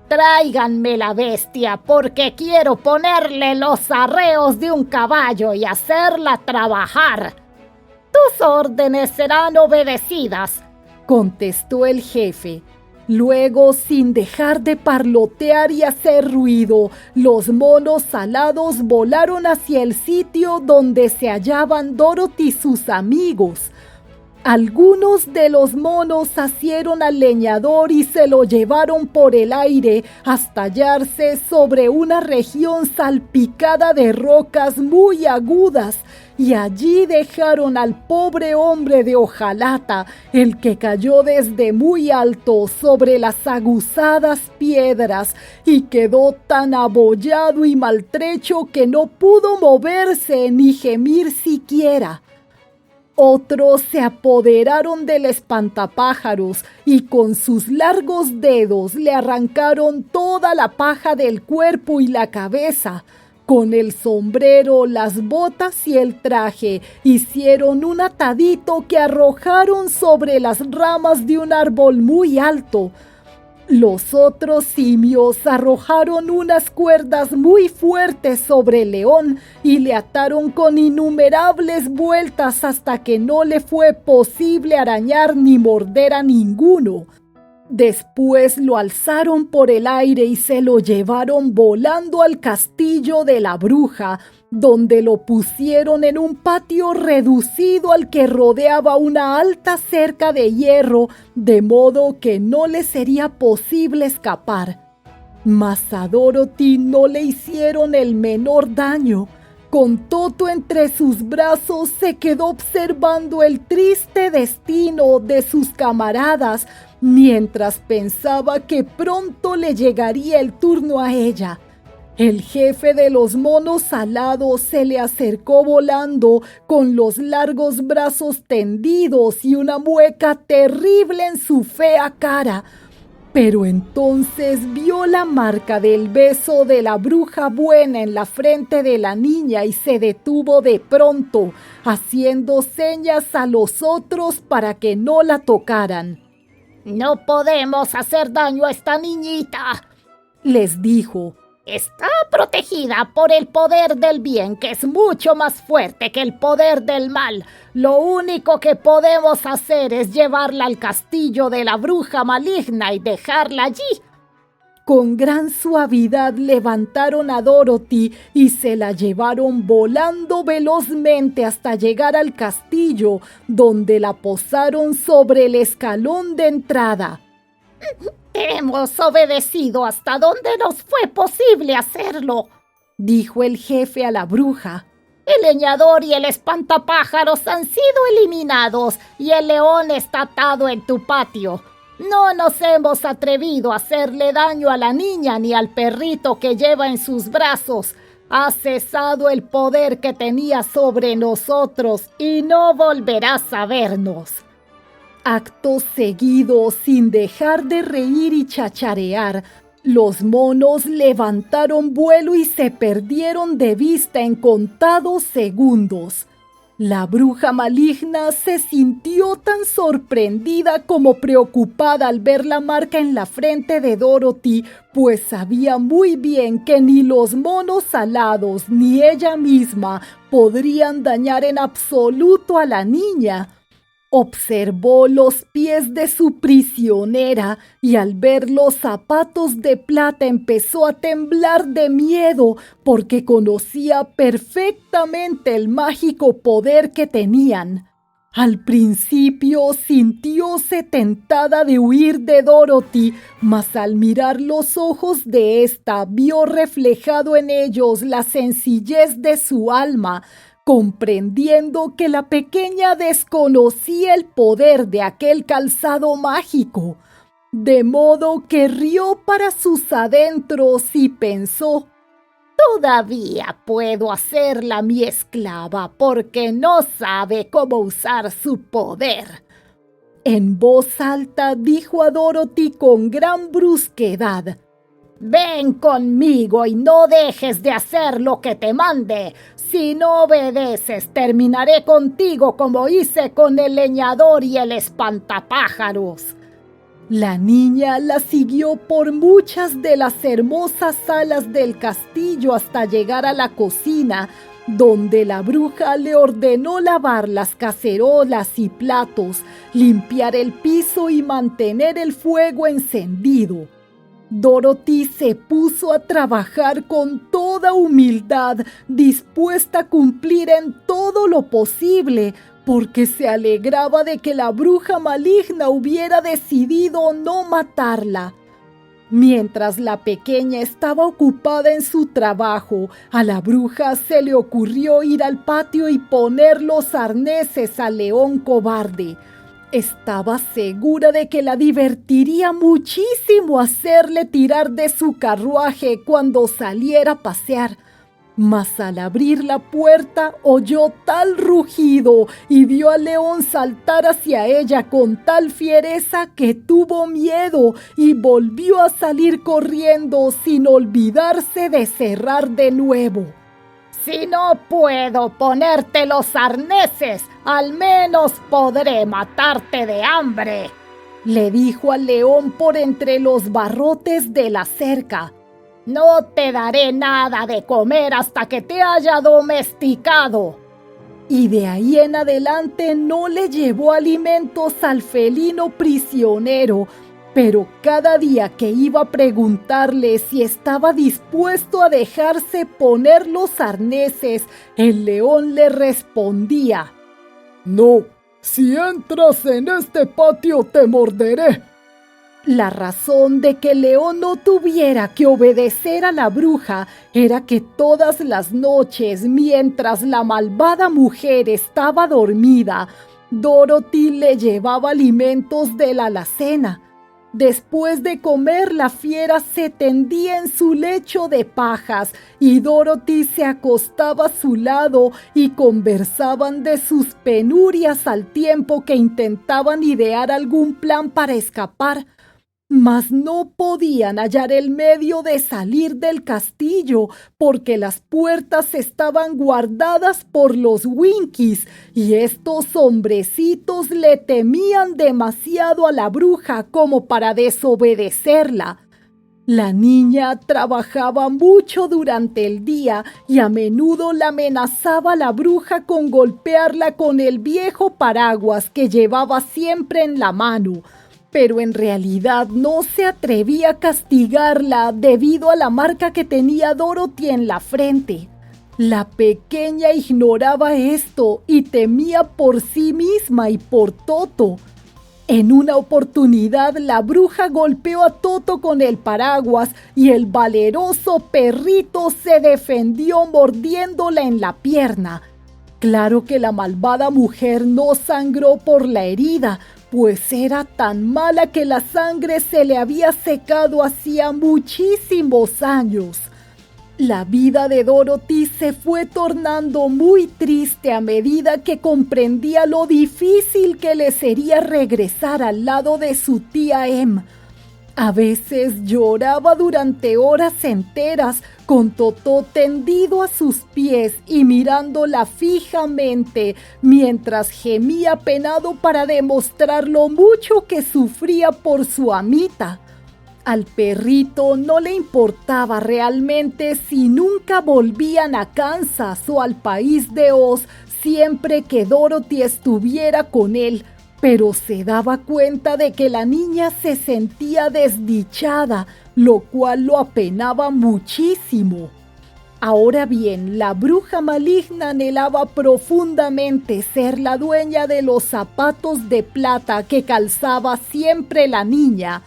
"Tráiganme la bestia, porque quiero ponerle los arreos de un caballo y hacerla trabajar". "Tú Tus órdenes serán obedecidas, contestó el jefe. Luego, sin dejar de parlotear y hacer ruido, los monos alados volaron hacia el sitio donde se hallaban Dorothy y sus amigos. Algunos de los monos asieron al leñador y se lo llevaron por el aire hasta hallarse sobre una región salpicada de rocas muy agudas, y allí dejaron al pobre hombre de hojalata, el que cayó desde muy alto sobre las aguzadas piedras y quedó tan abollado y maltrecho que no pudo moverse ni gemir siquiera. Otros se apoderaron del espantapájaros y con sus largos dedos le arrancaron toda la paja del cuerpo y la cabeza. Con el sombrero, las botas y el traje hicieron un atadito que arrojaron sobre las ramas de un árbol muy alto. Los otros simios arrojaron unas cuerdas muy fuertes sobre el león y le ataron con innumerables vueltas hasta que no le fue posible arañar ni morder a ninguno. Después lo alzaron por el aire y se lo llevaron volando al castillo de la bruja, donde lo pusieron en un patio reducido al que rodeaba una alta cerca de hierro, de modo que no le sería posible escapar. Mas a Dorothy no le hicieron el menor daño. Con Toto entre sus brazos se quedó observando el triste destino de sus camaradas, mientras pensaba que pronto le llegaría el turno a ella. El jefe de los monos alados se le acercó volando con los largos brazos tendidos y una mueca terrible en su fea cara. Pero entonces vio la marca del beso de la bruja buena en la frente de la niña y se detuvo de pronto, haciendo señas a los otros para que no la tocaran. «No podemos hacer daño a esta niñita», les dijo. «Está protegida por el poder del bien, que es mucho más fuerte que el poder del mal. Lo único que podemos hacer es llevarla al castillo de la bruja maligna y dejarla allí». Con gran suavidad levantaron a Dorothy y se la llevaron volando velozmente hasta llegar al castillo, donde la posaron sobre el escalón de entrada. «Hemos obedecido hasta donde nos fue posible hacerlo», dijo el jefe a la bruja. «El leñador y el espantapájaros han sido eliminados y el león está atado en tu patio. No nos hemos atrevido a hacerle daño a la niña ni al perrito que lleva en sus brazos. Ha cesado el poder que tenía sobre nosotros y no volverás a vernos». Acto seguido, sin dejar de reír y chacharear, los monos levantaron vuelo y se perdieron de vista en contados segundos. La bruja maligna se sintió tan sorprendida como preocupada al ver la marca en la frente de Dorothy, pues sabía muy bien que ni los monos alados ni ella misma podrían dañar en absoluto a la niña. Observó los pies de su prisionera y al ver los zapatos de plata empezó a temblar de miedo porque conocía perfectamente el mágico poder que tenían. Al principio sintióse tentada de huir de Dorothy, mas al mirar los ojos de ésta vio reflejado en ellos la sencillez de su alma, comprendiendo que la pequeña desconocía el poder de aquel calzado mágico, de modo que rió para sus adentros y pensó: «Todavía puedo hacerla mi esclava porque no sabe cómo usar su poder». En voz alta dijo a Dorothy con gran brusquedad: «Ven conmigo y no dejes de hacer lo que te mande. Si no obedeces, terminaré contigo como hice con el leñador y el espantapájaros». La niña la siguió por muchas de las hermosas salas del castillo hasta llegar a la cocina, donde la bruja le ordenó lavar las cacerolas y platos, limpiar el piso y mantener el fuego encendido. Dorothy se puso a trabajar con toda humildad, dispuesta a cumplir en todo lo posible, porque se alegraba de que la bruja maligna hubiera decidido no matarla. Mientras la pequeña estaba ocupada en su trabajo, a la bruja se le ocurrió ir al patio y poner los arneses al león cobarde. Estaba segura de que la divertiría muchísimo hacerle tirar de su carruaje cuando saliera a pasear. Mas al abrir la puerta oyó tal rugido y vio al león saltar hacia ella con tal fiereza que tuvo miedo y volvió a salir corriendo sin olvidarse de cerrar de nuevo. Si no puedo ponerte los arneses, al menos podré matarte de hambre, le dijo al león por entre los barrotes de la cerca. No te daré nada de comer hasta que te haya domesticado. Y de ahí en adelante no le llevó alimentos al felino prisionero, pero cada día que iba a preguntarle si estaba dispuesto a dejarse poner los arneses, el león le respondía: No, si entras en este patio te morderé. La razón de que el león no tuviera que obedecer a la bruja era que todas las noches, mientras la malvada mujer estaba dormida, Dorothy le llevaba alimentos de la alacena. Después de comer, la fiera se tendía en su lecho de pajas y Dorothy se acostaba a su lado y conversaban de sus penurias al tiempo que intentaban idear algún plan para escapar. Mas no podían hallar el medio de salir del castillo porque las puertas estaban guardadas por los Winkies y estos hombrecitos le temían demasiado a la bruja como para desobedecerla. La niña trabajaba mucho durante el día y a menudo la amenazaba la bruja con golpearla con el viejo paraguas que llevaba siempre en la mano. Pero en realidad no se atrevía a castigarla debido a la marca que tenía Dorothy en la frente. La pequeña ignoraba esto y temía por sí misma y por Toto. En una oportunidad, la bruja golpeó a Toto con el paraguas y el valeroso perrito se defendió mordiéndola en la pierna. Claro que la malvada mujer no sangró por la herida, pues era tan mala que la sangre se le había secado hacía muchísimos años. La vida de Dorothy se fue tornando muy triste a medida que comprendía lo difícil que le sería regresar al lado de su tía Em. A veces lloraba durante horas enteras con Totó tendido a sus pies y mirándola fijamente mientras gemía apenado para demostrar lo mucho que sufría por su amita. Al perrito no le importaba realmente si nunca volvían a Kansas o al país de Oz siempre que Dorothy estuviera con él, pero se daba cuenta de que la niña se sentía desdichada, lo cual lo apenaba muchísimo. Ahora bien, la bruja maligna anhelaba profundamente ser la dueña de los zapatos de plata que calzaba siempre la niña.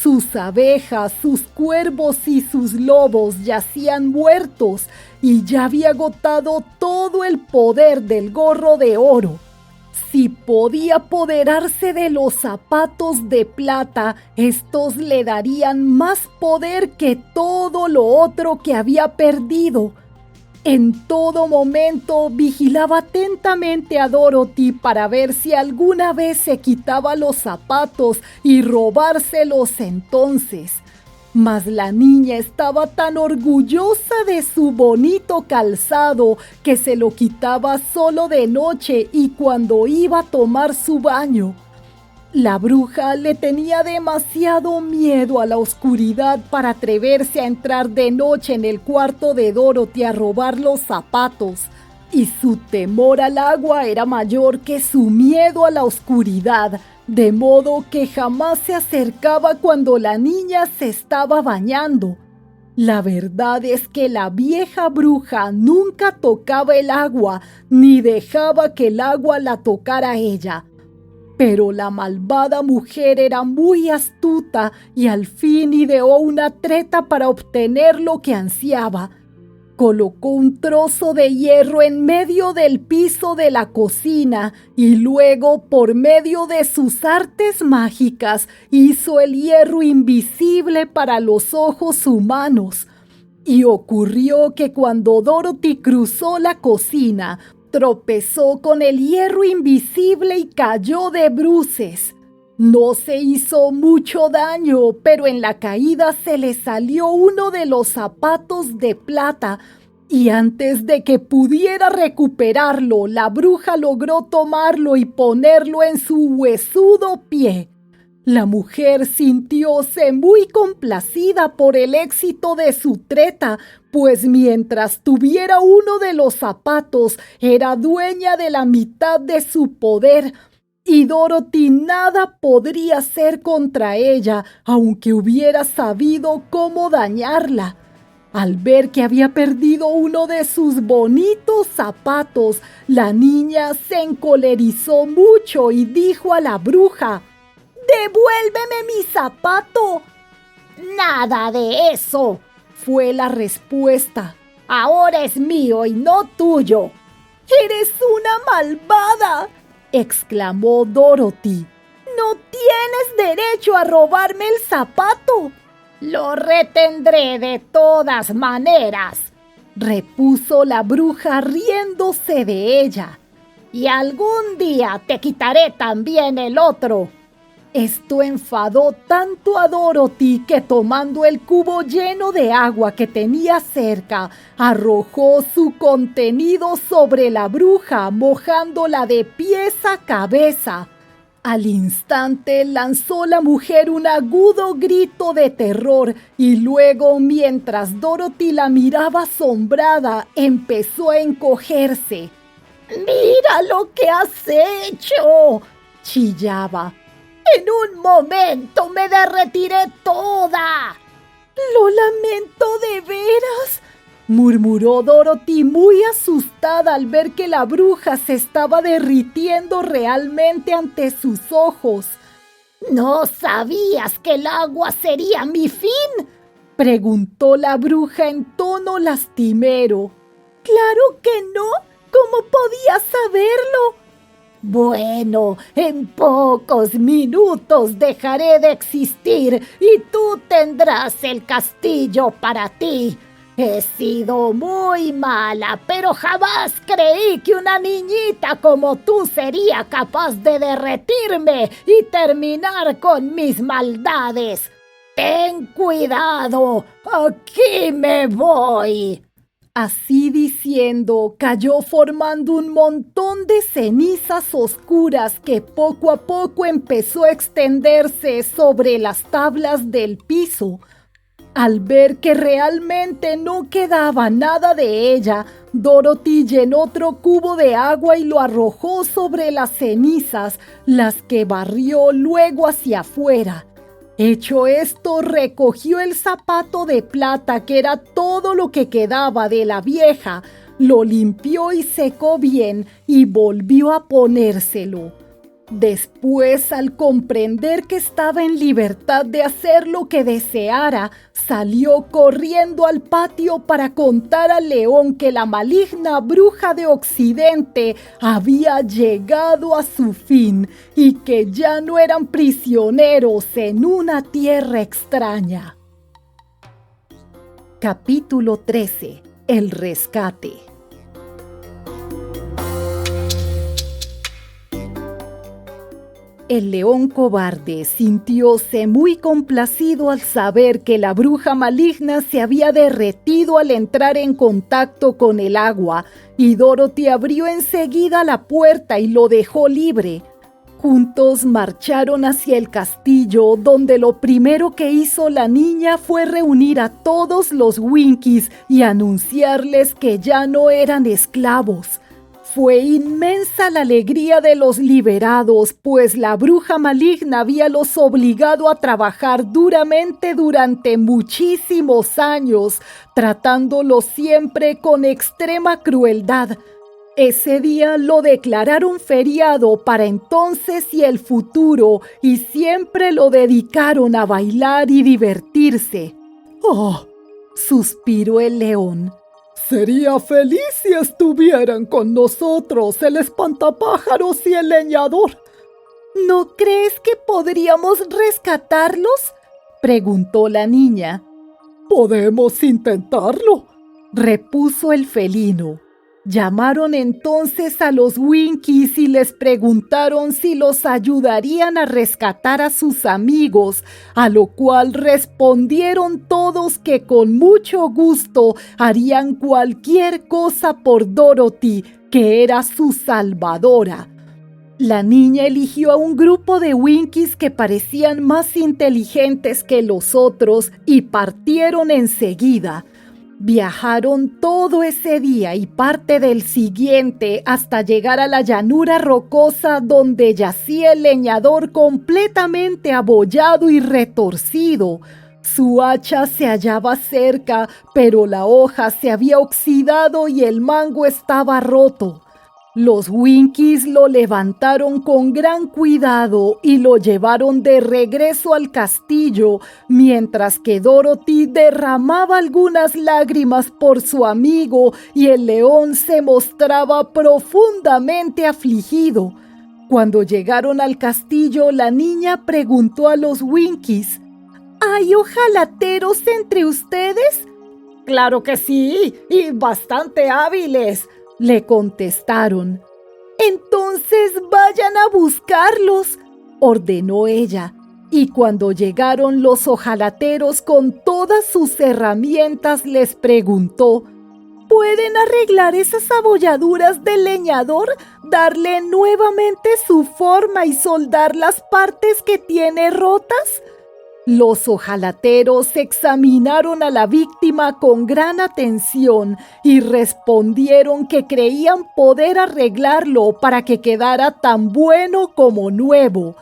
Sus abejas, sus cuervos y sus lobos yacían muertos y ya había agotado todo el poder del gorro de oro. Si podía apoderarse de los zapatos de plata, estos le darían más poder que todo lo otro que había perdido. En todo momento vigilaba atentamente a Dorothy para ver si alguna vez se quitaba los zapatos y robárselos entonces. Mas la niña estaba tan orgullosa de su bonito calzado que se lo quitaba solo de noche y cuando iba a tomar su baño. La bruja le tenía demasiado miedo a la oscuridad para atreverse a entrar de noche en el cuarto de Dorothy a robar los zapatos, y su temor al agua era mayor que su miedo a la oscuridad, de modo que jamás se acercaba cuando la niña se estaba bañando. La verdad es que la vieja bruja nunca tocaba el agua, ni dejaba que el agua la tocara a ella. Pero la malvada mujer era muy astuta y al fin ideó una treta para obtener lo que ansiaba. Colocó un trozo de hierro en medio del piso de la cocina y luego, por medio de sus artes mágicas, hizo el hierro invisible para los ojos humanos. Y ocurrió que cuando Dorothy cruzó la cocina, tropezó con el hierro invisible y cayó de bruces. No se hizo mucho daño, pero en la caída se le salió uno de los zapatos de plata, y antes de que pudiera recuperarlo, la bruja logró tomarlo y ponerlo en su huesudo pie. La mujer sintióse muy complacida por el éxito de su treta, pues mientras tuviera uno de los zapatos, era dueña de la mitad de su poder, y Dorothy nada podría hacer contra ella, aunque hubiera sabido cómo dañarla. Al ver que había perdido uno de sus bonitos zapatos, la niña se encolerizó mucho y dijo a la bruja: «¡Devuélveme mi zapato!». Nada de eso, fue la respuesta. ahora es mío y no tuyo. «¡Eres una malvada!», exclamó Dorothy. «No tienes derecho a robarme el zapato». Lo retendré de todas maneras, repuso la bruja riéndose de ella. y algún día te quitaré también el otro. Esto enfadó tanto a Dorothy que, tomando el cubo lleno de agua que tenía cerca, arrojó su contenido sobre la bruja, mojándola de pies a cabeza. Al instante lanzó la mujer un agudo grito de terror y luego, mientras Dorothy la miraba asombrada, empezó a encogerse. «¡Mira lo que has hecho!», chillaba. «En un momento me derretiré toda». «Lo lamento de veras», murmuró Dorothy, muy asustada al ver que la bruja se estaba derritiendo realmente ante sus ojos. «¿No sabías que el agua sería mi fin?», preguntó la bruja en tono lastimero. «Claro que no. ¿Cómo podías saberlo?». «Bueno, en pocos minutos dejaré de existir y tú tendrás el castillo para ti. He sido muy mala, pero jamás creí que una niñita como tú sería capaz de derretirme y terminar con mis maldades. Ten cuidado, aquí me voy». Así diciendo, cayó formando un montón de cenizas oscuras que poco a poco empezó a extenderse sobre las tablas del piso. Al ver que realmente no quedaba nada de ella, Dorothy llenó otro cubo de agua y lo arrojó sobre las cenizas, las que barrió luego hacia afuera. Hecho esto, recogió el zapato de plata, que era todo lo que quedaba de la vieja, lo limpió y secó bien y volvió a ponérselo. Después, al comprender que estaba en libertad de hacer lo que deseara, salió corriendo al patio para contar al león que la maligna bruja de Occidente había llegado a su fin y que ya no eran prisioneros en una tierra extraña. Capítulo 13. El rescate. El león cobarde sintióse muy complacido al saber que la bruja maligna se había derretido al entrar en contacto con el agua, y Dorothy abrió enseguida la puerta y lo dejó libre. Juntos marcharon hacia el castillo, donde lo primero que hizo la niña fue reunir a todos los Winkies y anunciarles que ya no eran esclavos. Fue inmensa la alegría de los liberados, pues la bruja maligna habíalos obligado a trabajar duramente durante muchísimos años, tratándolos siempre con extrema crueldad. Ese día lo declararon feriado para entonces y el futuro, y siempre lo dedicaron a bailar y divertirse. ¡Oh! Suspiró el león. Sería feliz si estuvieran con nosotros el espantapájaros y el leñador. ¿No crees que podríamos rescatarlos?, preguntó la niña. Podemos intentarlo, repuso el felino. Llamaron entonces a los Winkies y les preguntaron si los ayudarían a rescatar a sus amigos, a lo cual respondieron todos que con mucho gusto harían cualquier cosa por Dorothy, que era su salvadora. La niña eligió a un grupo de Winkies que parecían más inteligentes que los otros y partieron enseguida. Viajaron todo ese día y parte del siguiente hasta llegar a la llanura rocosa donde yacía el leñador completamente abollado y retorcido. Su hacha se hallaba cerca, pero la hoja se había oxidado y el mango estaba roto. Los Winkies lo levantaron con gran cuidado y lo llevaron de regreso al castillo, mientras que Dorothy derramaba algunas lágrimas por su amigo y el león se mostraba profundamente afligido. Cuando llegaron al castillo, la niña preguntó a los Winkies: ¿hay ojalateros entre ustedes? ¡Claro que sí! ¡Y bastante hábiles!, le contestaron. Entonces vayan a buscarlos, ordenó ella. Y cuando llegaron los ojalateros con todas sus herramientas, les preguntó: ¿pueden arreglar esas abolladuras del leñador, darle nuevamente su forma y soldar las partes que tiene rotas? Los ojalateros examinaron a la víctima con gran atención y respondieron que creían poder arreglarlo para que quedara tan bueno como nuevo.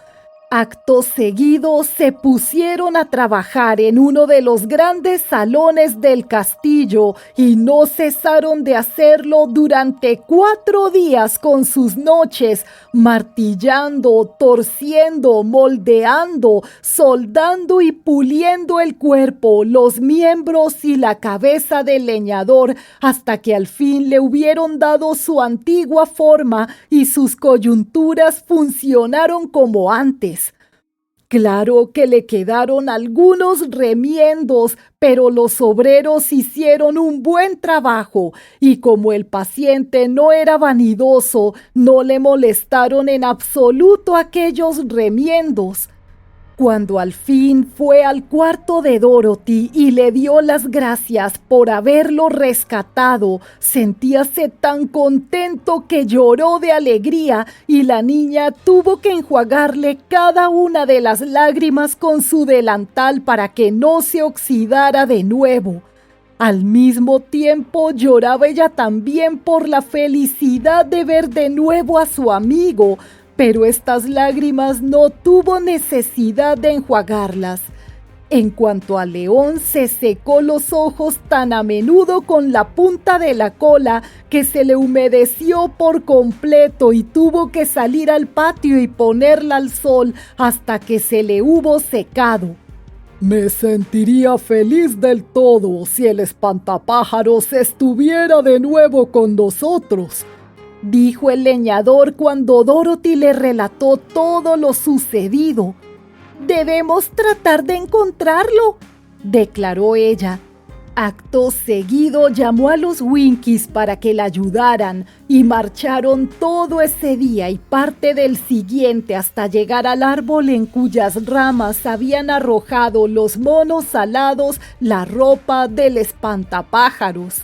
Acto seguido se pusieron a trabajar en uno de los grandes salones del castillo y no cesaron de hacerlo durante 4 días con sus noches, martillando, torciendo, moldeando, soldando y puliendo el cuerpo, los miembros y la cabeza del leñador, hasta que al fin le hubieron dado su antigua forma y sus coyunturas funcionaron como antes. Claro que le quedaron algunos remiendos, pero los obreros hicieron un buen trabajo y como el paciente no era vanidoso, no le molestaron en absoluto aquellos remiendos. Cuando al fin fue al cuarto de Dorothy y le dio las gracias por haberlo rescatado, sentíase tan contento que lloró de alegría y la niña tuvo que enjuagarle cada una de las lágrimas con su delantal para que no se oxidara de nuevo. Al mismo tiempo lloraba ella también por la felicidad de ver de nuevo a su amigo, pero estas lágrimas no tuvo necesidad de enjuagarlas. En cuanto al león, se secó los ojos tan a menudo con la punta de la cola que se le humedeció por completo y tuvo que salir al patio y ponerla al sol hasta que se le hubo secado. Me sentiría feliz del todo si el espantapájaros estuviera de nuevo con nosotros, dijo el leñador cuando Dorothy le relató todo lo sucedido. Debemos tratar de encontrarlo, declaró ella. Acto seguido llamó a los Winkies para que la ayudaran y marcharon todo ese día y parte del siguiente hasta llegar al árbol en cuyas ramas habían arrojado los monos alados la ropa del espantapájaros.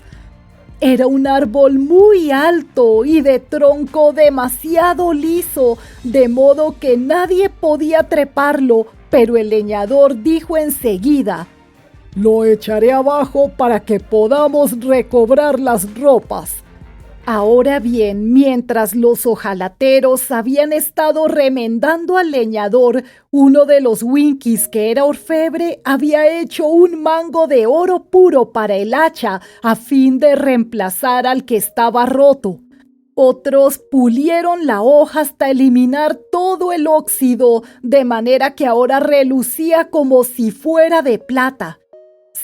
Era un árbol muy alto y de tronco demasiado liso, de modo que nadie podía treparlo, pero el leñador dijo enseguida: lo echaré abajo para que podamos recobrar las ropas. Ahora bien, mientras los hojalateros habían estado remendando al leñador, uno de los Winkies, que era orfebre, había hecho un mango de oro puro para el hacha a fin de reemplazar al que estaba roto. Otros pulieron la hoja hasta eliminar todo el óxido, de manera que ahora relucía como si fuera de plata.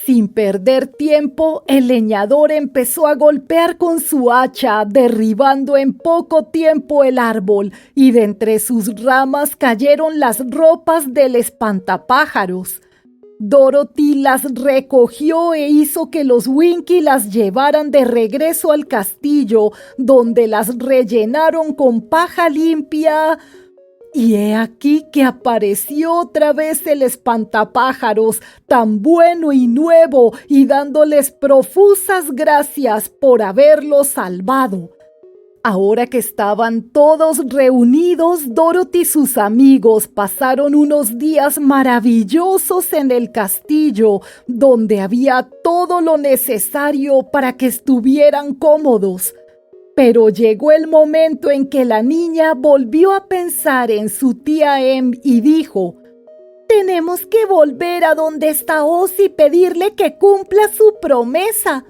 Sin perder tiempo, el leñador empezó a golpear con su hacha, derribando en poco tiempo el árbol, y de entre sus ramas cayeron las ropas del espantapájaros. Dorothy las recogió e hizo que los Winky las llevaran de regreso al castillo, donde las rellenaron con paja limpia. Y he aquí que apareció otra vez el espantapájaros, tan bueno y nuevo, y dándoles profusas gracias por haberlos salvado. Ahora que estaban todos reunidos, Dorothy y sus amigos pasaron unos días maravillosos en el castillo, donde había todo lo necesario para que estuvieran cómodos. Pero llegó el momento en que la niña volvió a pensar en su tía Em y dijo: «Tenemos que volver a donde está Oz y pedirle que cumpla su promesa».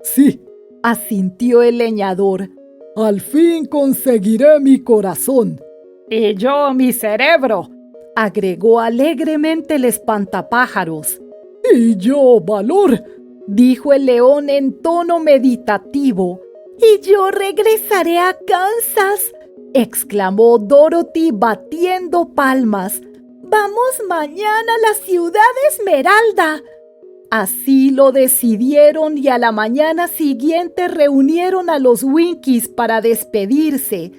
«Sí», asintió el leñador. «Al fin conseguiré mi corazón». «Y yo mi cerebro», agregó alegremente el espantapájaros. «Y yo valor», dijo el león en tono meditativo. «Y yo regresaré a Kansas», exclamó Dorothy batiendo palmas. «Vamos mañana a la ciudad Esmeralda». Así lo decidieron y a la mañana siguiente reunieron a los Winkies para despedirse.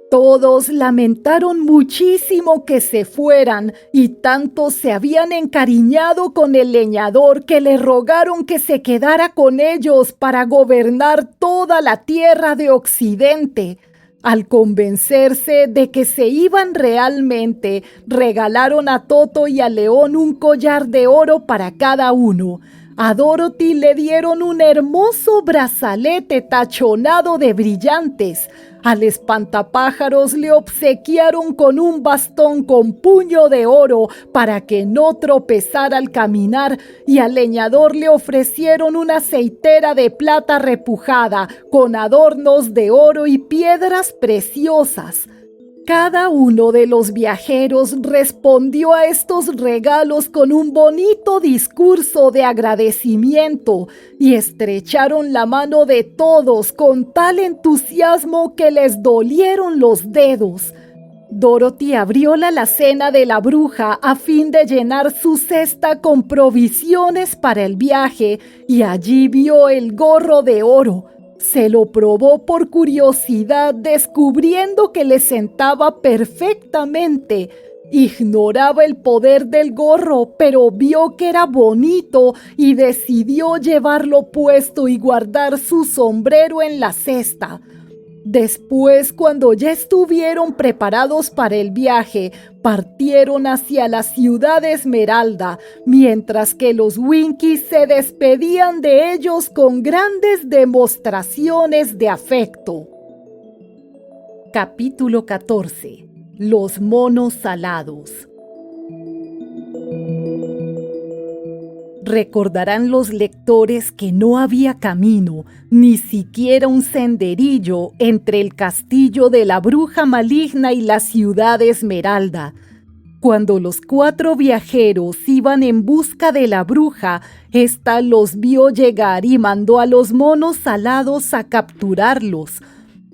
Todos lamentaron muchísimo que se fueran y tanto se habían encariñado con el leñador que le rogaron que se quedara con ellos para gobernar toda la tierra de Occidente. Al convencerse de que se iban realmente, regalaron a Toto y a León un collar de oro para cada uno. A Dorothy le dieron un hermoso brazalete tachonado de brillantes. Al espantapájaros le obsequiaron con un bastón con puño de oro para que no tropezara al caminar, y al leñador le ofrecieron una aceitera de plata repujada con adornos de oro y piedras preciosas. Cada uno de los viajeros respondió a estos regalos con un bonito discurso de agradecimiento y estrecharon la mano de todos con tal entusiasmo que les dolieron los dedos. Dorothy abrió la alacena de la bruja a fin de llenar su cesta con provisiones para el viaje y allí vio el gorro de oro. Se lo probó por curiosidad, descubriendo que le sentaba perfectamente. Ignoraba el poder del gorro, pero vio que era bonito y decidió llevarlo puesto y guardar su sombrero en la cesta. Después, cuando ya estuvieron preparados para el viaje, partieron hacia la ciudad Esmeralda, mientras que los Winkies se despedían de ellos con grandes demostraciones de afecto. Capítulo 14. Los monos alados. Recordarán los lectores que no había camino, ni siquiera un senderillo entre el castillo de la bruja maligna y la ciudad Esmeralda. Cuando los 4 viajeros iban en busca de la bruja, ésta los vio llegar y mandó a los monos alados a capturarlos.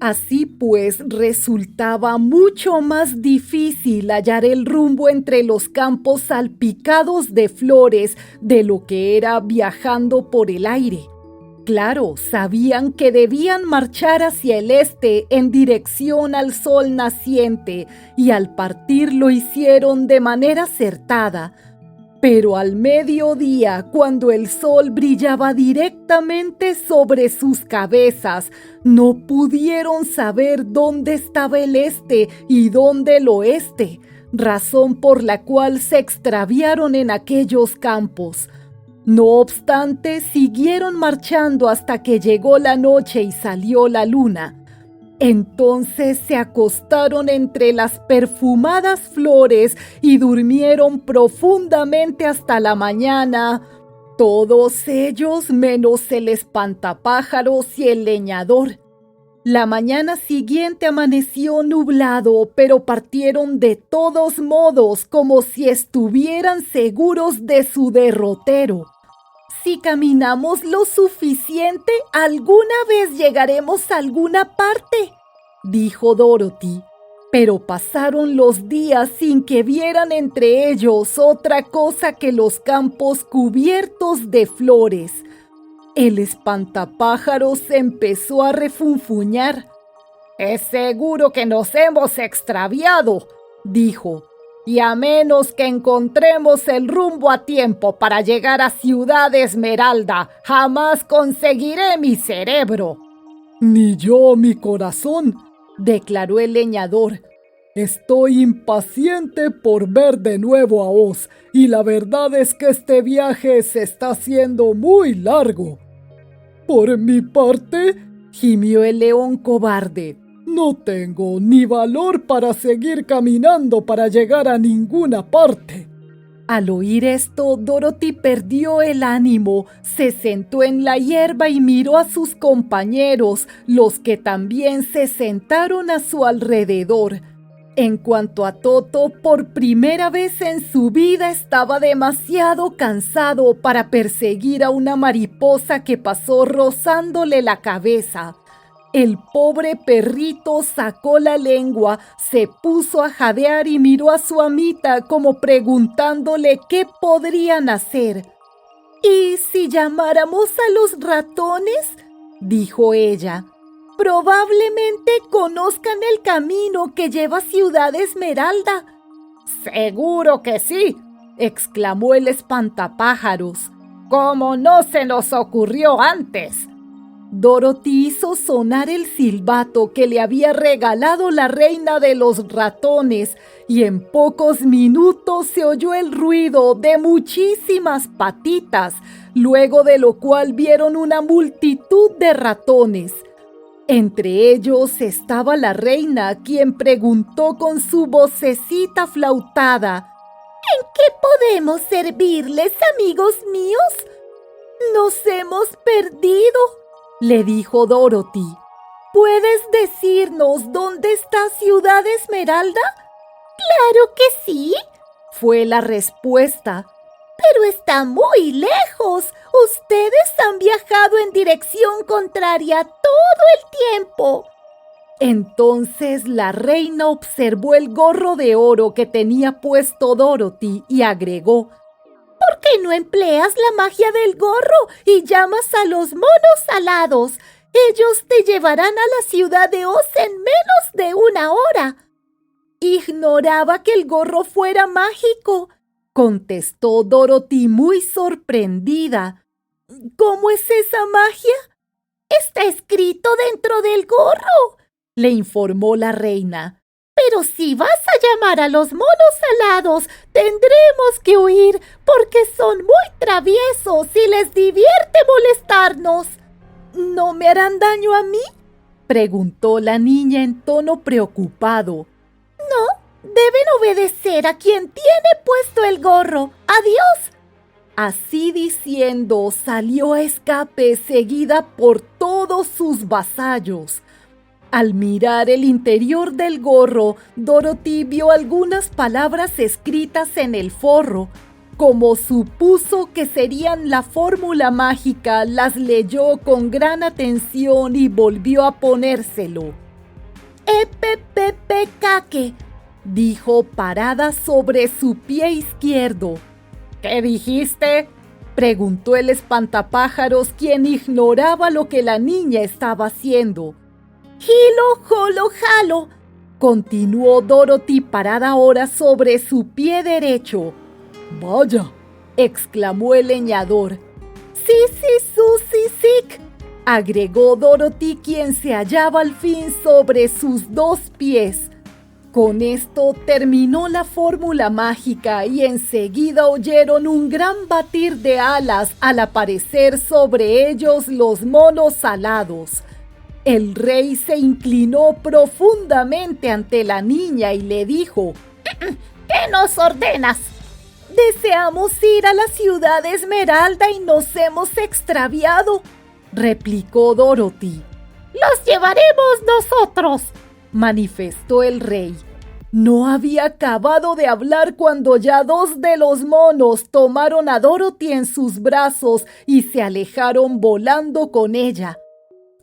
Así pues, resultaba mucho más difícil hallar el rumbo entre los campos salpicados de flores de lo que era viajando por el aire. Claro, sabían que debían marchar hacia el este en dirección al sol naciente, y al partir lo hicieron de manera acertada. Pero al mediodía, cuando el sol brillaba directamente sobre sus cabezas, no pudieron saber dónde estaba el este y dónde el oeste, razón por la cual se extraviaron en aquellos campos. No obstante, siguieron marchando hasta que llegó la noche y salió la luna. Entonces se acostaron entre las perfumadas flores y durmieron profundamente hasta la mañana, todos ellos menos el espantapájaros y el leñador. La mañana siguiente amaneció nublado, pero partieron de todos modos como si estuvieran seguros de su derrotero. Si caminamos lo suficiente, alguna vez llegaremos a alguna parte, dijo Dorothy. Pero pasaron los días sin que vieran entre ellos otra cosa que los campos cubiertos de flores. El espantapájaros empezó a refunfuñar. «Es seguro que nos hemos extraviado», dijo. «Y a menos que encontremos el rumbo a tiempo para llegar a Ciudad Esmeralda, jamás conseguiré mi cerebro». «Ni yo mi corazón», declaró el leñador. «Estoy impaciente por ver de nuevo a Oz, y la verdad es que este viaje se está haciendo muy largo». «Por mi parte», gimió el león cobarde, «no tengo ni valor para seguir caminando para llegar a ninguna parte». Al oír esto, Dorothy perdió el ánimo, se sentó en la hierba y miró a sus compañeros, los que también se sentaron a su alrededor. En cuanto a Toto, por primera vez en su vida estaba demasiado cansado para perseguir a una mariposa que pasó rozándole la cabeza. El pobre perrito sacó la lengua, se puso a jadear y miró a su amita como preguntándole qué podrían hacer. «¿Y si llamáramos a los ratones?», dijo ella. «Probablemente conozcan el camino que lleva a Ciudad Esmeralda». «Seguro que sí», exclamó el espantapájaros. «¿Cómo no se nos ocurrió antes?». Dorothy hizo sonar el silbato que le había regalado la reina de los ratones y en pocos minutos se oyó el ruido de muchísimas patitas, luego de lo cual vieron una multitud de ratones. Entre ellos estaba la reina, quien preguntó con su vocecita flautada: «¿En qué podemos servirles, amigos míos?» «Nos hemos perdido», le dijo Dorothy. «¿Puedes decirnos dónde está Ciudad Esmeralda?» «Claro que sí», fue la respuesta. «Pero está muy lejos. Ustedes han viajado en dirección contraria todo el tiempo». Entonces la reina observó el gorro de oro que tenía puesto Dorothy y agregó: «¿Por qué no empleas la magia del gorro y llamas a los monos alados? Ellos te llevarán a la ciudad de Oz en menos de una hora». «Ignoraba que el gorro fuera mágico», contestó Dorothy muy sorprendida. «¿Cómo es esa magia?» «Está escrito dentro del gorro», le informó la reina. «Pero si vas a llamar a los monos alados, tendremos que huir porque son muy traviesos y les divierte molestarnos». «¿No me harán daño a mí?», preguntó la niña en tono preocupado. «No, deben obedecer a quien tiene puesto el gorro. Adiós». Así diciendo, salió a escape seguida por todos sus vasallos. Al mirar el interior del gorro, Dorothy vio algunas palabras escritas en el forro. Como supuso que serían la fórmula mágica, las leyó con gran atención y volvió a ponérselo. «Epepepecaque», dijo parada sobre su pie izquierdo. «¿Qué dijiste?», preguntó el espantapájaros, quien ignoraba lo que la niña estaba haciendo. «Hilo, jolo, jalo», continuó Dorothy parada ahora sobre su pie derecho. «Vaya, exclamó el leñador. Sí, Susie, sic, agregó Dorothy, quien se hallaba al fin sobre sus 2 pies. Con esto terminó la fórmula mágica y enseguida oyeron un gran batir de alas al aparecer sobre ellos los monos alados. El rey se inclinó profundamente ante la niña y le dijo: ¿Qué nos ordenas? Deseamos ir a la ciudad Esmeralda y nos hemos extraviado, replicó Dorothy. ¡Los llevaremos nosotros!, manifestó el rey. No había acabado de hablar cuando ya 2 de los monos tomaron a Dorothy en sus brazos y se alejaron volando con ella.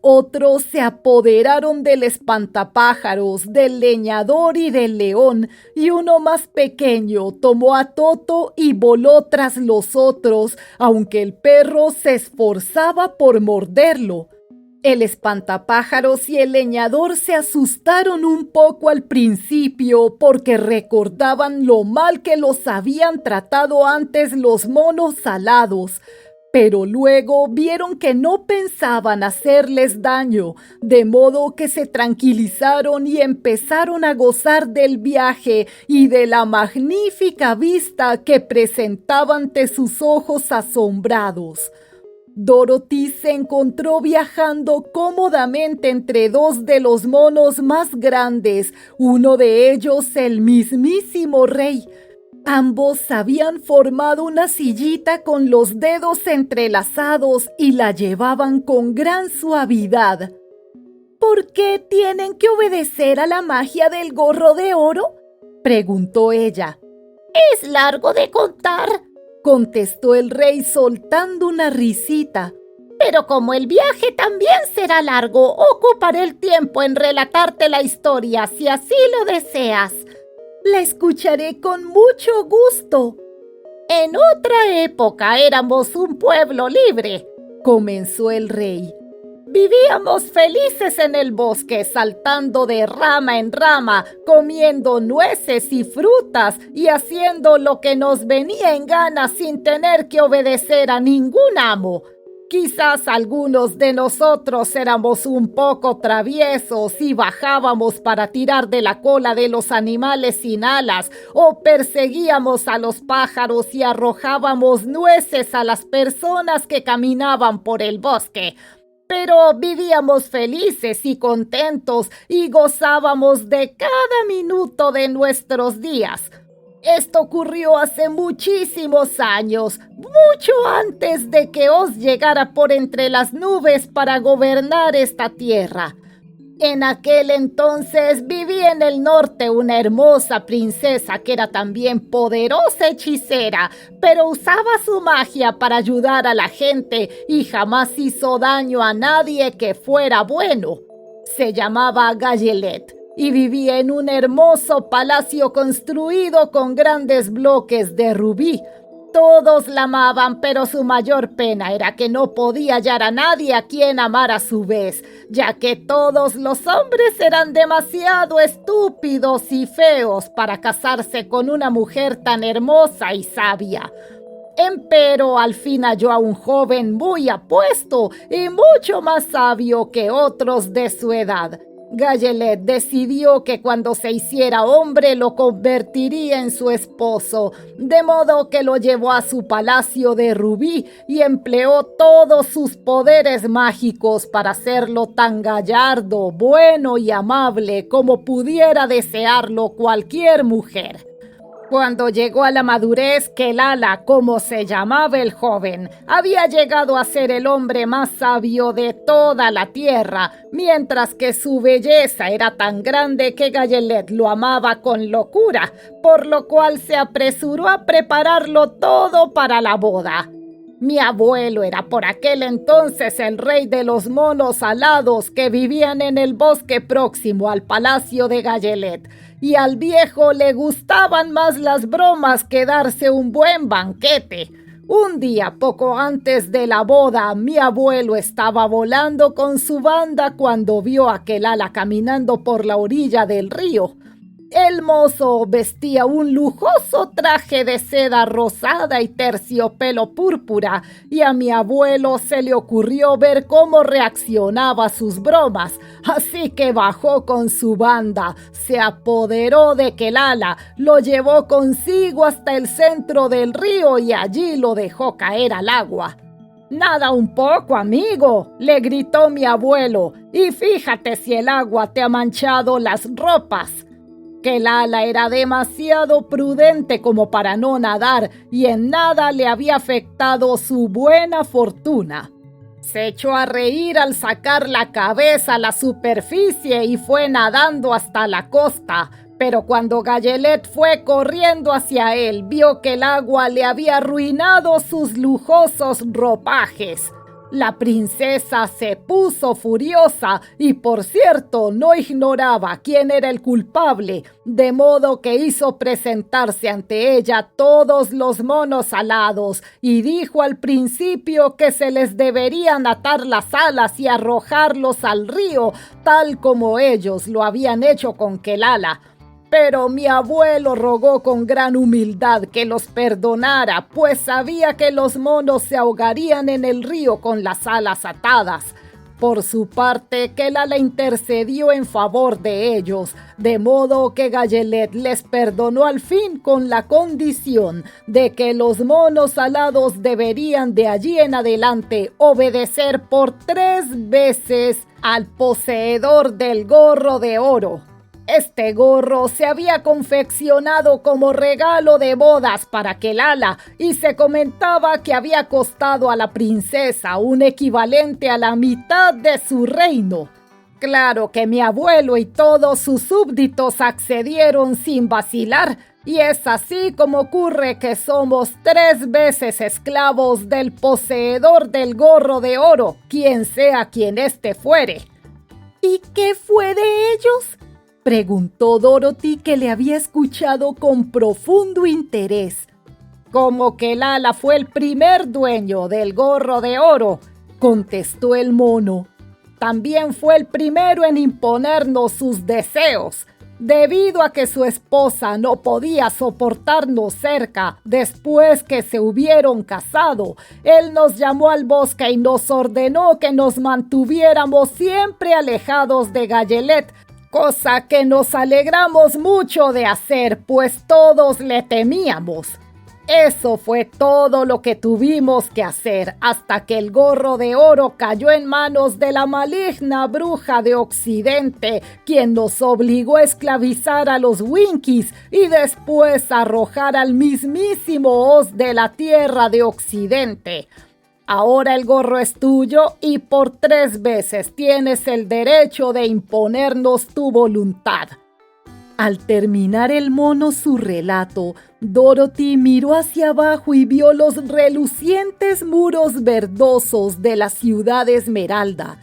Otros se apoderaron del espantapájaros, del leñador y del león, y uno más pequeño tomó a Toto y voló tras los otros, aunque el perro se esforzaba por morderlo. El espantapájaros y el leñador se asustaron un poco al principio porque recordaban lo mal que los habían tratado antes los monos alados, pero luego vieron que no pensaban hacerles daño, de modo que se tranquilizaron y empezaron a gozar del viaje y de la magnífica vista que presentaba ante sus ojos asombrados. Dorothy se encontró viajando cómodamente entre 2 de los monos más grandes, uno de ellos el mismísimo rey. Ambos habían formado una sillita con los dedos entrelazados y la llevaban con gran suavidad. ¿Por qué tienen que obedecer a la magia del gorro de oro?, preguntó ella. Es largo de contar, contestó el rey soltando una risita. Pero como el viaje también será largo, ocuparé el tiempo en relatarte la historia si así lo deseas. La escucharé con mucho gusto. En otra época éramos un pueblo libre, comenzó el rey. Vivíamos felices en el bosque, saltando de rama en rama, comiendo nueces y frutas y haciendo lo que nos venía en gana sin tener que obedecer a ningún amo. Quizás algunos de nosotros éramos un poco traviesos y bajábamos para tirar de la cola de los animales sin alas, o perseguíamos a los pájaros y arrojábamos nueces a las personas que caminaban por el bosque. Pero vivíamos felices y contentos y gozábamos de cada minuto de nuestros días. Esto ocurrió hace muchísimos años, mucho antes de que Oz llegara por entre las nubes para gobernar esta tierra. En aquel entonces vivía en el norte una hermosa princesa que era también poderosa hechicera, pero usaba su magia para ayudar a la gente y jamás hizo daño a nadie que fuera bueno. Se llamaba Gallelet y vivía en un hermoso palacio construido con grandes bloques de rubí. Todos la amaban, pero su mayor pena era que no podía hallar a nadie a quien amar a su vez, ya que todos los hombres eran demasiado estúpidos y feos para casarse con una mujer tan hermosa y sabia. Empero al fin halló a un joven muy apuesto y mucho más sabio que otros de su edad. Gallelet decidió que cuando se hiciera hombre lo convertiría en su esposo, de modo que lo llevó a su palacio de rubí y empleó todos sus poderes mágicos para hacerlo tan gallardo, bueno y amable como pudiera desearlo cualquier mujer. Cuando llegó a la madurez, Quelala, como se llamaba el joven, había llegado a ser el hombre más sabio de toda la tierra, mientras que su belleza era tan grande que Gallelet lo amaba con locura, por lo cual se apresuró a prepararlo todo para la boda. Mi abuelo era por aquel entonces el rey de los monos alados que vivían en el bosque próximo al palacio de Gallelet, y al viejo le gustaban más las bromas que darse un buen banquete. Un día, poco antes de la boda, mi abuelo estaba volando con su banda cuando vio a Quelala caminando por la orilla del río. El mozo vestía un lujoso traje de seda rosada y terciopelo púrpura, y a mi abuelo se le ocurrió ver cómo reaccionaba a sus bromas, así que bajó con su banda, se apoderó de Kelala, lo llevó consigo hasta el centro del río y allí lo dejó caer al agua. «Nada un poco, amigo», le gritó mi abuelo, «y fíjate si el agua te ha manchado las ropas». Kelala era demasiado prudente como para no nadar y en nada le había afectado su buena fortuna. Se echó a reír al sacar la cabeza a la superficie y fue nadando hasta la costa, pero cuando Gallelet fue corriendo hacia él, vio que el agua le había arruinado sus lujosos ropajes. La princesa se puso furiosa y, por cierto, no ignoraba quién era el culpable, de modo que hizo presentarse ante ella todos los monos alados y dijo al principio que se les deberían atar las alas y arrojarlos al río, tal como ellos lo habían hecho con Kelala. Pero mi abuelo rogó con gran humildad que los perdonara, pues sabía que los monos se ahogarían en el río con las alas atadas. Por su parte, Kelala intercedió en favor de ellos, de modo que Gallelet les perdonó al fin con la condición de que los monos alados deberían de allí en adelante obedecer por 3 veces al poseedor del gorro de oro. Este gorro se había confeccionado como regalo de bodas para Kelala y se comentaba que había costado a la princesa un equivalente a la mitad de su reino. Claro que mi abuelo y todos sus súbditos accedieron sin vacilar, y es así como ocurre que somos 3 veces esclavos del poseedor del gorro de oro, quien sea quien éste fuere. ¿Y qué fue de ellos?, preguntó Dorothy, que le había escuchado con profundo interés. «Como Kelala fue el primer dueño del gorro de oro», contestó el mono. «También fue el primero en imponernos sus deseos. Debido a que su esposa no podía soportarnos cerca después que se hubieron casado, él nos llamó al bosque y nos ordenó que nos mantuviéramos siempre alejados de Gallelet, cosa que nos alegramos mucho de hacer, pues todos le temíamos. Eso fue todo lo que tuvimos que hacer hasta que el gorro de oro cayó en manos de la maligna bruja de Occidente, quien nos obligó a esclavizar a los Winkies y después a arrojar al mismísimo Oz de la tierra de Occidente. Ahora el gorro es tuyo y por 3 veces tienes el derecho de imponernos tu voluntad». Al terminar el mono su relato, Dorothy miró hacia abajo y vio los relucientes muros verdosos de la ciudad Esmeralda.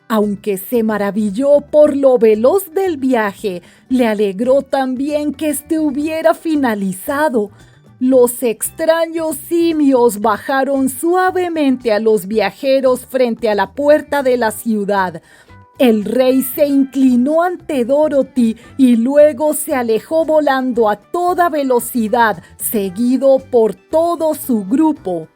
Aunque se maravilló por lo veloz del viaje, le alegró también que este hubiera finalizado. Los extraños simios bajaron suavemente a los viajeros frente a la puerta de la ciudad. El rey se inclinó ante Dorothy y luego se alejó volando a toda velocidad, seguido por todo su grupo.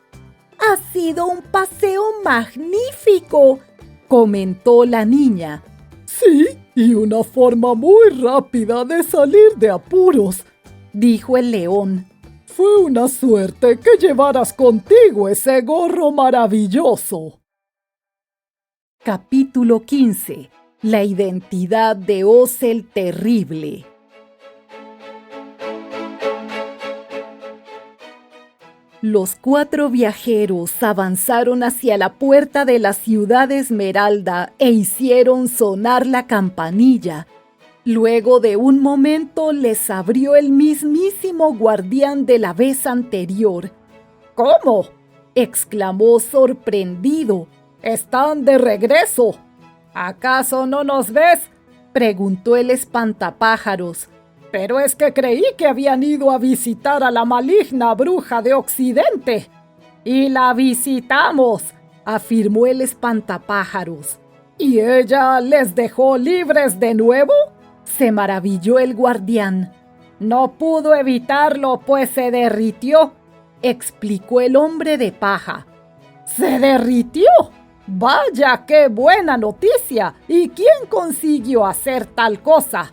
«Ha sido un paseo magnífico», comentó la niña. Sí, y una forma muy rápida de salir de apuros, dijo el león. «Fue una suerte que llevaras contigo ese gorro maravilloso». Capítulo 15. La identidad de Oz el Terrible. Los 4 viajeros avanzaron hacia la puerta de la ciudad Esmeralda e hicieron sonar la campanilla. Luego de un momento les abrió el mismísimo guardián de la vez anterior. «¿Cómo?», exclamó sorprendido. «¡Están de regreso! ¿Acaso no nos ves?», preguntó el espantapájaros. «Pero es que creí que habían ido a visitar a la maligna bruja de Occidente». «Y la visitamos», afirmó el espantapájaros. ¿Y ella les dejó libres de nuevo?, Se maravilló el guardián. No pudo evitarlo, pues se derritió, explicó el hombre de paja. ¿Se derritió? Vaya, qué buena noticia. ¿Y quién consiguió hacer tal cosa?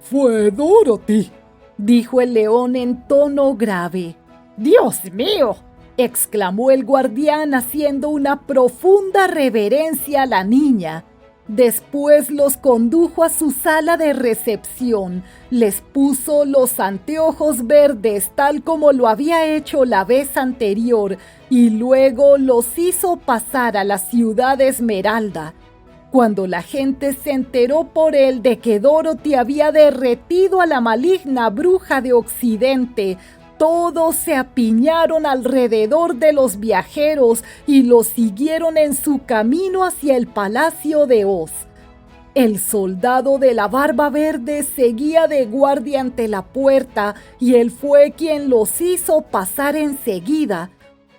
Fue Dorothy, dijo el león en tono grave. ¡Dios mío!, exclamó el guardián haciendo una profunda reverencia a la niña. Después los condujo a su sala de recepción, les puso los anteojos verdes tal como lo había hecho la vez anterior y luego los hizo pasar a la ciudad Esmeralda. Cuando la gente se enteró por él de que Dorothy había derretido a la maligna bruja de Occidente, todos se apiñaron alrededor de los viajeros y los siguieron en su camino hacia el Palacio de Oz. El soldado de la barba verde seguía de guardia ante la puerta y él fue quien los hizo pasar enseguida.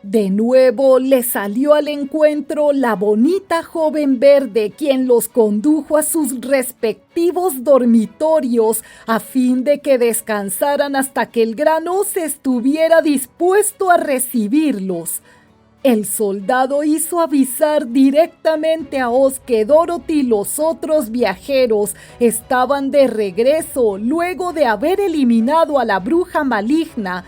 De nuevo le salió al encuentro la bonita joven verde, quien los condujo a sus respectivos dormitorios a fin de que descansaran hasta que el gran Oz estuviera dispuesto a recibirlos. El soldado hizo avisar directamente a Oz que Dorothy y los otros viajeros estaban de regreso luego de haber eliminado a la bruja maligna,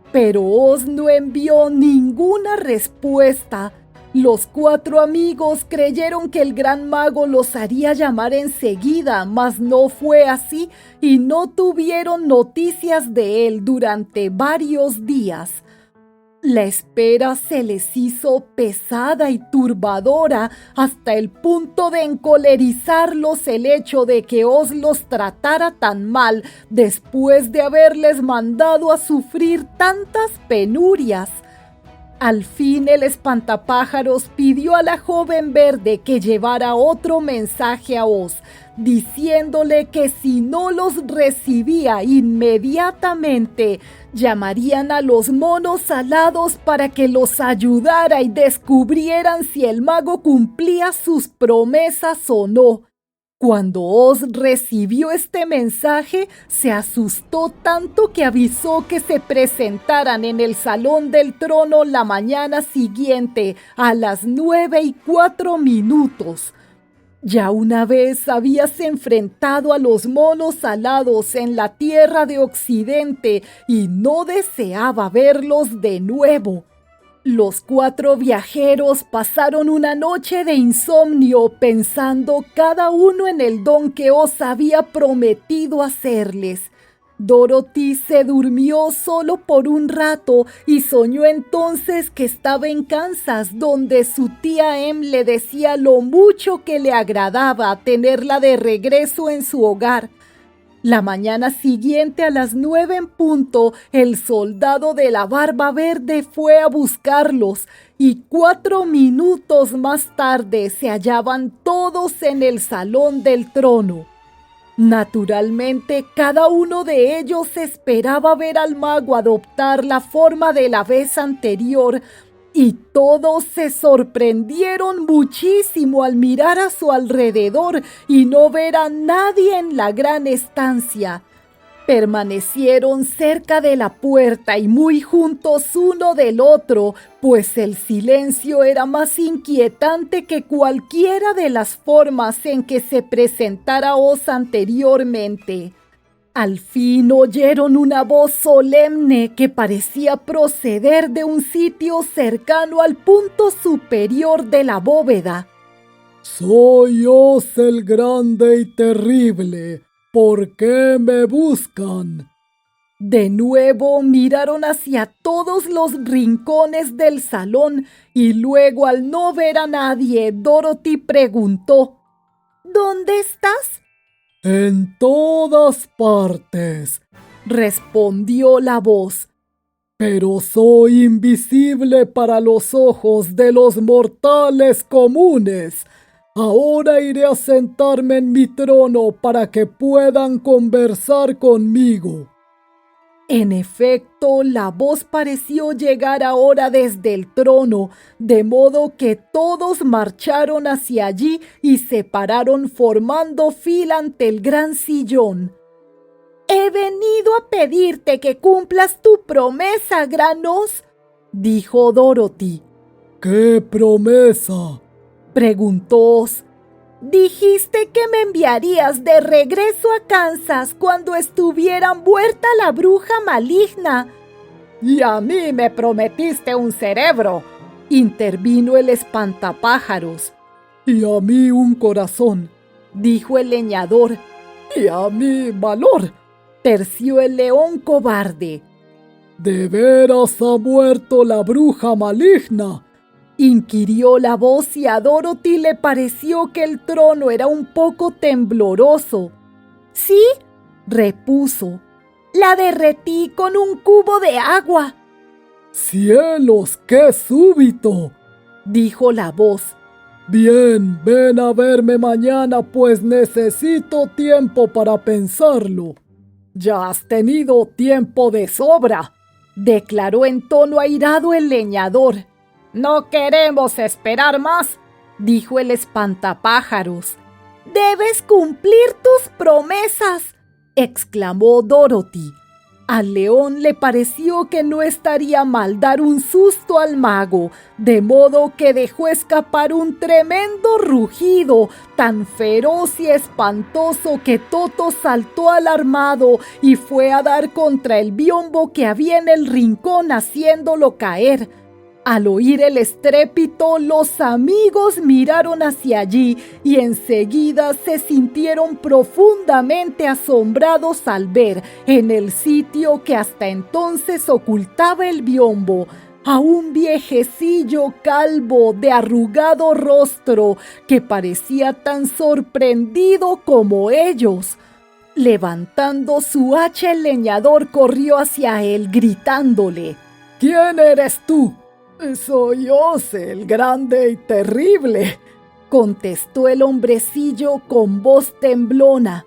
pero Oz no envió ninguna respuesta. Los 4 amigos creyeron que el gran mago los haría llamar enseguida, mas no fue así y no tuvieron noticias de él durante varios días. La espera se les hizo pesada y turbadora hasta el punto de encolerizarlos el hecho de que Oz los tratara tan mal después de haberles mandado a sufrir tantas penurias. Al fin el espantapájaros pidió a la joven verde que llevara otro mensaje a Oz, diciéndole que si no los recibía inmediatamente, llamarían a los monos alados para que los ayudara y descubrieran si el mago cumplía sus promesas o no. Cuando Oz recibió este mensaje, se asustó tanto que avisó que se presentaran en el Salón del Trono la mañana siguiente a las 9:04. Ya una vez habías enfrentado a los monos alados en la tierra de Occidente y no deseaba verlos de nuevo. Los 4 viajeros pasaron una noche de insomnio pensando cada uno en el don que Oz había prometido hacerles. Dorothy se durmió solo por un rato y soñó entonces que estaba en Kansas, donde su tía Em le decía lo mucho que le agradaba tenerla de regreso en su hogar. La mañana siguiente a las 9 en punto, el soldado de la barba verde fue a buscarlos y 4 minutos más tarde se hallaban todos en el Salón del Trono. Naturalmente, cada uno de ellos esperaba ver al mago adoptar la forma de la vez anterior, y todos se sorprendieron muchísimo al mirar a su alrededor y no ver a nadie en la gran estancia. Permanecieron cerca de la puerta y muy juntos uno del otro, pues el silencio era más inquietante que cualquiera de las formas en que se presentara Oz anteriormente. Al fin oyeron una voz solemne que parecía proceder de un sitio cercano al punto superior de la bóveda. «Soy Oz el grande y terrible. ¿Por qué me buscan?». De nuevo miraron hacia todos los rincones del salón y luego, al no ver a nadie, Dorothy preguntó: «¿Dónde estás?». «En todas partes», respondió la voz. «pero soy invisible para los ojos de los mortales comunes. Ahora iré a sentarme en mi trono para que puedan conversar conmigo». En efecto, la voz pareció llegar ahora desde el trono, de modo que todos marcharon hacia allí y se pararon formando fila ante el gran sillón. «He venido a pedirte que cumplas tu promesa, gran Oz», dijo Dorothy. ¿Qué promesa?, preguntó Oz. «Dijiste que me enviarías de regreso a Kansas cuando estuviera muerta la bruja maligna». «Y a mí me prometiste un cerebro», intervino el espantapájaros. «Y a mí un corazón», dijo el leñador. «Y a mí valor», terció el león cobarde. «¿De veras ha muerto la bruja maligna?», inquirió la voz, y a Dorothy le pareció que el trono era un poco tembloroso. «Sí», repuso, «la derretí con un cubo de agua». «¡Cielos, qué súbito!», dijo la voz. «Bien, ven a verme mañana, pues necesito tiempo para pensarlo». «Ya has tenido tiempo de sobra», declaró en tono airado el leñador. «No queremos esperar más», dijo el espantapájaros. «Debes cumplir tus promesas», exclamó Dorothy. Al león le pareció que no estaría mal dar un susto al mago, de modo que dejó escapar un tremendo rugido, tan feroz y espantoso que Toto saltó alarmado y fue a dar contra el biombo que había en el rincón, haciéndolo caer. Al oír el estrépito, los amigos miraron hacia allí y enseguida se sintieron profundamente asombrados al ver, en el sitio que hasta entonces ocultaba el biombo, a un viejecillo calvo de arrugado rostro que parecía tan sorprendido como ellos. Levantando su hacha, el leñador corrió hacia él gritándole: «¿Quién eres tú?». «Soy Oz, el grande y terrible», contestó el hombrecillo con voz temblona.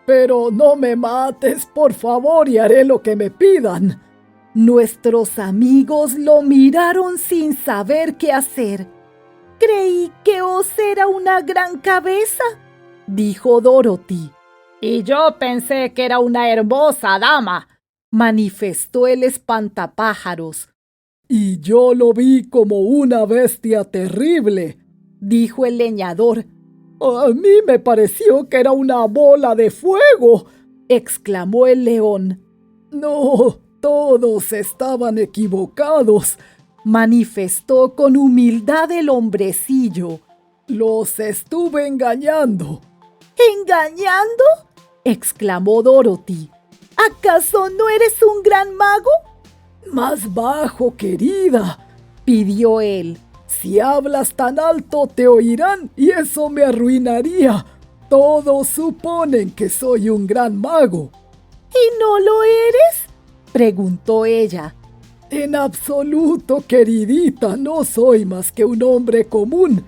«Pero no me mates, por favor, y haré lo que me pidan». Nuestros amigos lo miraron sin saber qué hacer. «Creí que Oz era una gran cabeza», dijo Dorothy. «Y yo pensé que era una hermosa dama», manifestó el espantapájaros. «Y yo lo vi como una bestia terrible», dijo el leñador. «A mí me pareció que era una bola de fuego», exclamó el león. «No, todos estaban equivocados», manifestó con humildad el hombrecillo. «Los estuve engañando». ¿Engañando?, exclamó Dorothy. ¿Acaso no eres un gran mago? «Más bajo, querida», pidió él. «Si hablas tan alto te oirán y eso me arruinaría. Todos suponen que soy un gran mago». ¿Y no lo eres?, preguntó ella. «En absoluto, queridita, no soy más que un hombre común».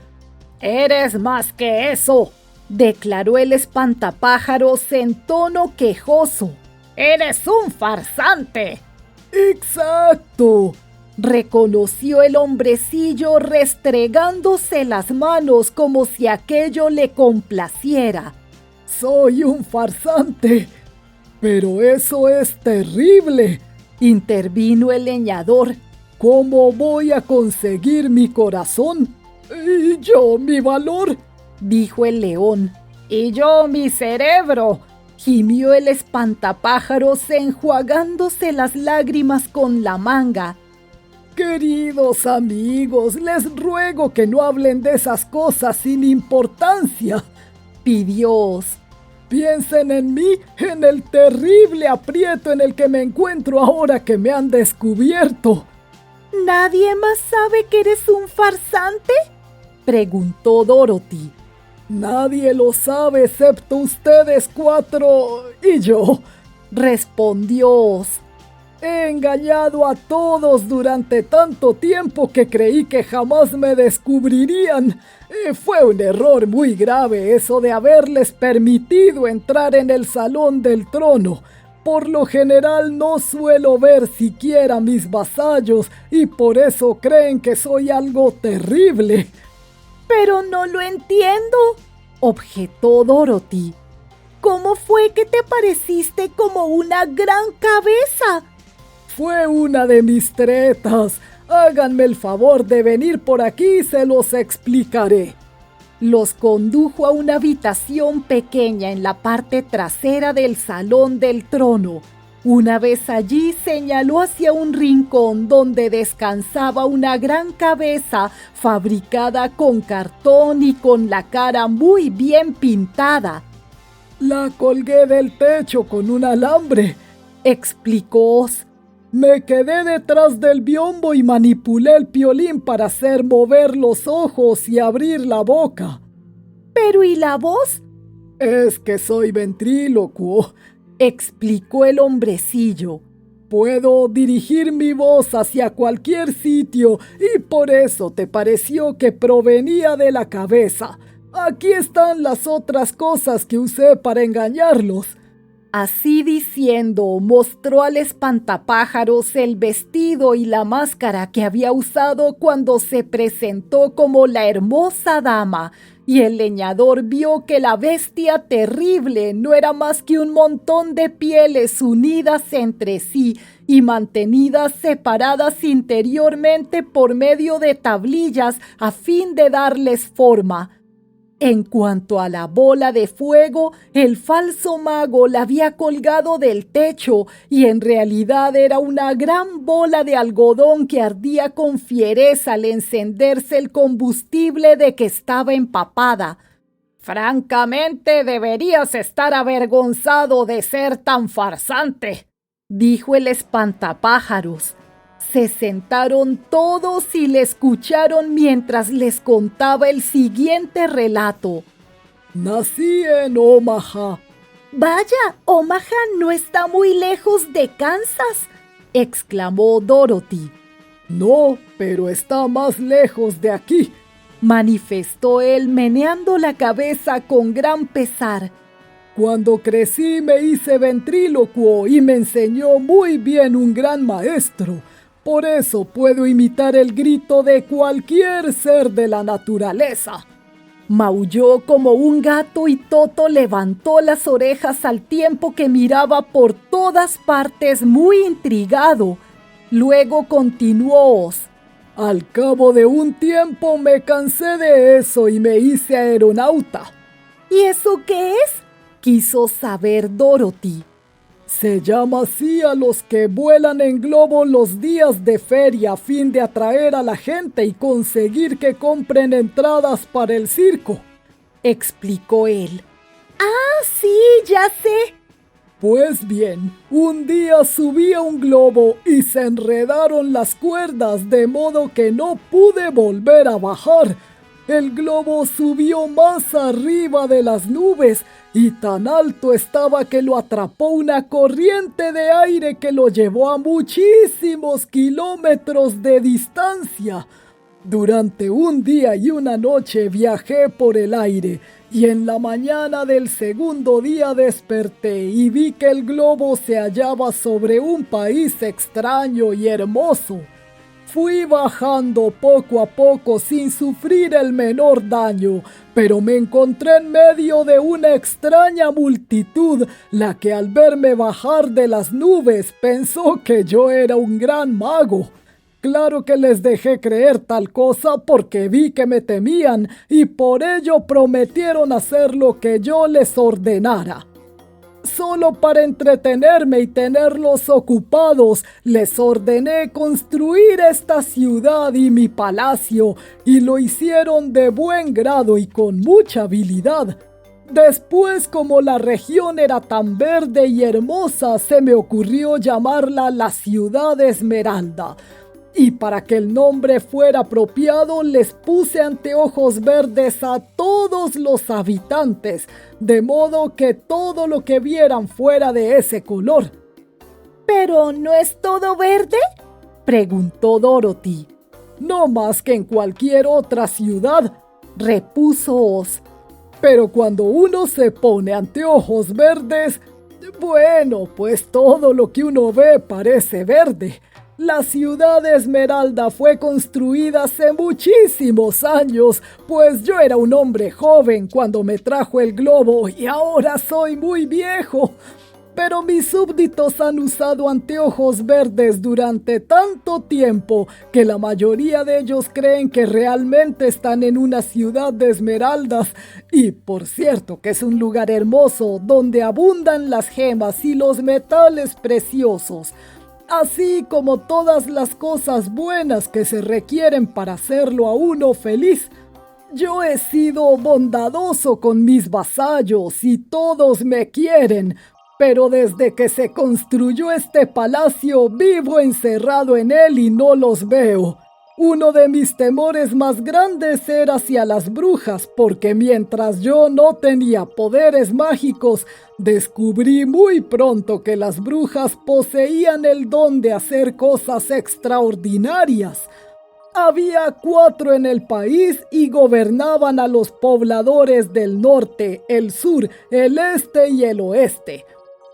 «Eres más que eso», declaró el espantapájaros en tono quejoso. «Eres un farsante». «Exacto», reconoció el hombrecillo restregándose las manos como si aquello le complaciera. «Soy un farsante. Pero eso es terrible», intervino el leñador. «¿Cómo voy a conseguir mi corazón? Y yo mi valor», dijo el león. «Y yo mi cerebro», gimió el espantapájaros enjuagándose las lágrimas con la manga. «Queridos amigos, les ruego que no hablen de esas cosas sin importancia», pidió Oz. «Piensen en mí, en el terrible aprieto en el que me encuentro ahora que me han descubierto». ¿Nadie más sabe que eres un farsante?, preguntó Dorothy. «Nadie lo sabe excepto ustedes cuatro y yo», respondió Oz. «He engañado a todos durante tanto tiempo que creí que jamás me descubrirían. Fue un error muy grave eso de haberles permitido entrar en el salón del trono. Por lo general no suelo ver siquiera a mis vasallos y por eso creen que soy algo terrible. Pero no lo entiendo, objetó Dorothy. ¿Cómo fue que te pareciste como una gran cabeza? Fue una de mis tretas. Háganme el favor de venir por aquí y se los explicaré. Los condujo a una habitación pequeña en la parte trasera del salón del trono. Una vez allí señaló hacia un rincón donde descansaba una gran cabeza fabricada con cartón y con la cara muy bien pintada. La colgué del techo con un alambre, explicó Oz. Me quedé detrás del biombo y manipulé el piolín para hacer mover los ojos y abrir la boca. ¿Pero y la voz? Es que soy ventrílocuo, explicó el hombrecillo. Puedo dirigir mi voz hacia cualquier sitio y por eso te pareció que provenía de la cabeza. Aquí están las otras cosas que usé para engañarlos. Así diciendo, mostró al espantapájaros el vestido y la máscara que había usado cuando se presentó como la hermosa dama, y el leñador vio que la bestia terrible no era más que un montón de pieles unidas entre sí y mantenidas separadas interiormente por medio de tablillas a fin de darles forma. En cuanto a la bola de fuego, el falso mago la había colgado del techo y en realidad era una gran bola de algodón que ardía con fiereza al encenderse el combustible de que estaba empapada. «Francamente, deberías estar avergonzado de ser tan farsante», dijo el espantapájaros. Se sentaron todos y le escucharon mientras les contaba el siguiente relato. Nací en Omaha. Vaya, Omaha no está muy lejos de Kansas, exclamó Dorothy. No, pero está más lejos de aquí, manifestó él meneando la cabeza con gran pesar. Cuando crecí me hice ventrílocuo y me enseñó muy bien un gran maestro. Por eso puedo imitar el grito de cualquier ser de la naturaleza. Maulló como un gato y Toto levantó las orejas al tiempo que miraba por todas partes muy intrigado. Luego continuó Oz. Al cabo de un tiempo me cansé de eso y me hice aeronauta. ¿Y eso qué es?, quiso saber Dorothy. Se llama así a los que vuelan en globo los días de feria a fin de atraer a la gente y conseguir que compren entradas para el circo, explicó él. ¡Ah, sí, ya sé! Pues bien, un día subí a un globo y se enredaron las cuerdas de modo que no pude volver a bajar. El globo subió más arriba de las nubes y tan alto estaba que lo atrapó una corriente de aire que lo llevó a muchísimos kilómetros de distancia. Durante un día y una noche viajé por el aire y en la mañana del segundo día desperté y vi que el globo se hallaba sobre un país extraño y hermoso. Fui bajando poco a poco sin sufrir el menor daño, pero me encontré en medio de una extraña multitud, la que al verme bajar de las nubes pensó que yo era un gran mago. Claro que les dejé creer tal cosa porque vi que me temían y por ello prometieron hacer lo que yo les ordenara. Solo para entretenerme y tenerlos ocupados, les ordené construir esta ciudad y mi palacio, y lo hicieron de buen grado y con mucha habilidad. Después, como la región era tan verde y hermosa, se me ocurrió llamarla la Ciudad Esmeralda. Y para que el nombre fuera apropiado, les puse anteojos verdes a todos los habitantes, de modo que todo lo que vieran fuera de ese color. ¿Pero no es todo verde?, preguntó Dorothy. No más que en cualquier otra ciudad, repuso Oz. Pero cuando uno se pone anteojos verdes, Bueno, pues todo lo que uno ve parece verde. La ciudad de Esmeralda fue construida hace muchísimos años, pues yo era un hombre joven cuando me trajo el globo y ahora soy muy viejo. Pero mis súbditos han usado anteojos verdes durante tanto tiempo que la mayoría de ellos creen que realmente están en una ciudad de esmeraldas. Y por cierto que es un lugar hermoso donde abundan las gemas y los metales preciosos, así como todas las cosas buenas que se requieren para hacerlo a uno feliz. Yo he sido bondadoso con mis vasallos y todos me quieren. Pero desde que se construyó este palacio, vivo encerrado en él y no los veo. Uno de mis temores más grandes era hacia las brujas, porque mientras yo no tenía poderes mágicos, descubrí muy pronto que las brujas poseían el don de hacer cosas extraordinarias. Había 4 en el país y gobernaban a los pobladores del norte, el sur, el este y el oeste.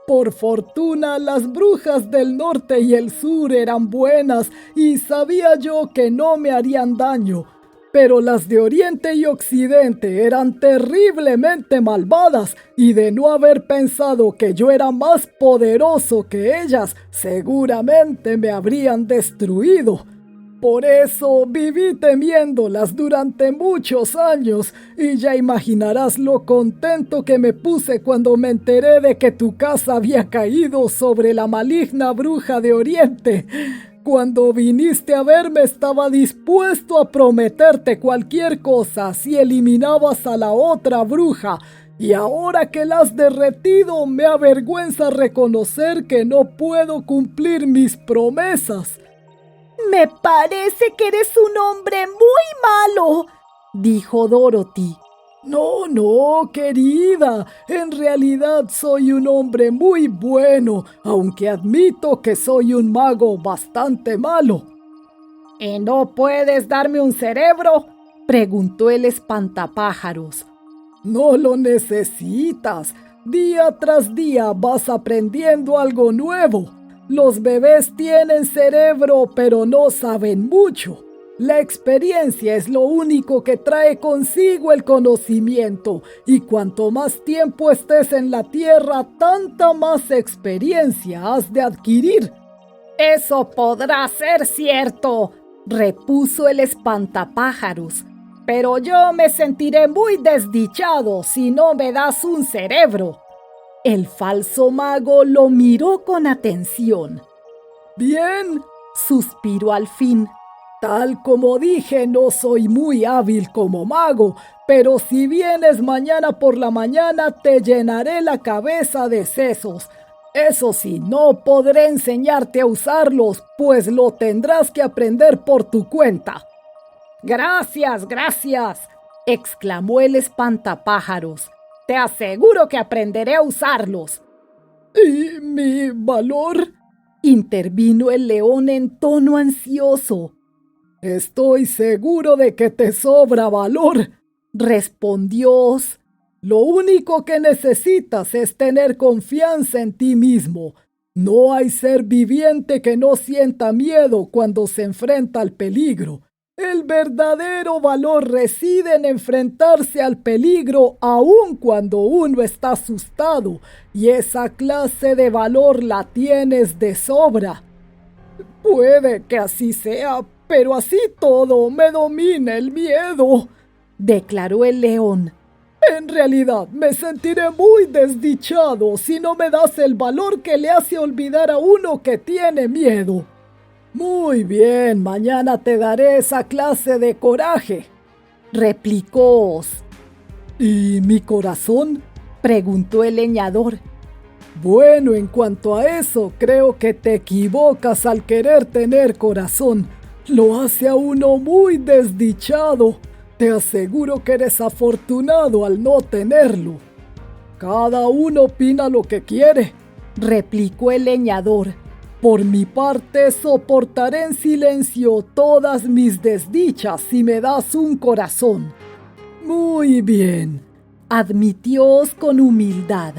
Por fortuna, las brujas del norte y el sur eran buenas y sabía yo que no me harían daño, pero las de oriente y occidente eran terriblemente malvadas y de no haber pensado que yo era más poderoso que ellas, seguramente me habrían destruido. Por eso viví temiéndolas durante muchos años y ya imaginarás lo contento que me puse cuando me enteré de que tu casa había caído sobre la maligna bruja de Oriente. Cuando viniste a verme estaba dispuesto a prometerte cualquier cosa si eliminabas a la otra bruja. Y ahora que la has derretido me avergüenza reconocer que no puedo cumplir mis promesas. Me parece que eres un hombre muy malo, dijo Dorothy. No, querida, en realidad soy un hombre muy bueno, aunque admito que soy un mago bastante malo. ¿Y no puedes darme un cerebro?, preguntó el espantapájaros. No lo necesitas. Día tras día vas aprendiendo algo nuevo. Los bebés tienen cerebro, pero no saben mucho. La experiencia es lo único que trae consigo el conocimiento, y cuanto más tiempo estés en la tierra, tanta más experiencia has de adquirir. Eso podrá ser cierto, repuso el espantapájaros, pero yo me sentiré muy desdichado si no me das un cerebro. El falso mago lo miró con atención. Bien, suspiró al fin. Tal como dije, no soy muy hábil como mago, pero si vienes mañana por la mañana te llenaré la cabeza de sesos. Eso sí, no podré enseñarte a usarlos, pues lo tendrás que aprender por tu cuenta. Gracias, exclamó el espantapájaros. Te aseguro que aprenderé a usarlos. ¿Y mi valor?, intervino el león en tono ansioso. Estoy seguro de que te sobra valor, respondió Oz. Lo único que necesitas es tener confianza en ti mismo. No hay ser viviente que no sienta miedo cuando se enfrenta al peligro. El verdadero valor reside en enfrentarse al peligro aun cuando uno está asustado, y esa clase de valor la tienes de sobra. Puede que así sea, pero así todo me domina el miedo, declaró el león. En realidad me sentiré muy desdichado si no me das el valor que le hace olvidar a uno que tiene miedo. Muy bien, mañana te daré esa clase de coraje, replicó Oz. ¿Y mi corazón?, preguntó el leñador. Bueno, en cuanto a eso, creo que te equivocas al querer tener corazón. Lo hace a uno muy desdichado. Te aseguro que eres afortunado al no tenerlo. Cada uno opina lo que quiere, replicó el leñador. Por mi parte, soportaré en silencio todas mis desdichas si me das un corazón. Muy bien, admitió Oz con humildad.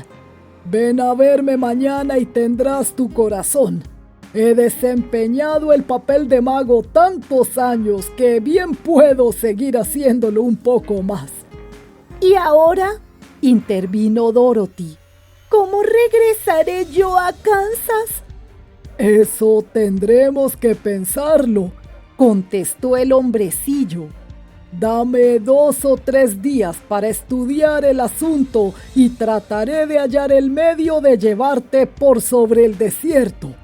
Ven a verme mañana y tendrás tu corazón. He desempeñado el papel de mago tantos años que bien puedo seguir haciéndolo un poco más. ¿Y ahora? Intervino Dorothy. ¿Cómo regresaré yo a Kansas? Eso tendremos que pensarlo, contestó el hombrecillo. Dame 2 o 3 días para estudiar el asunto y trataré de hallar el medio de llevarte por sobre el desierto.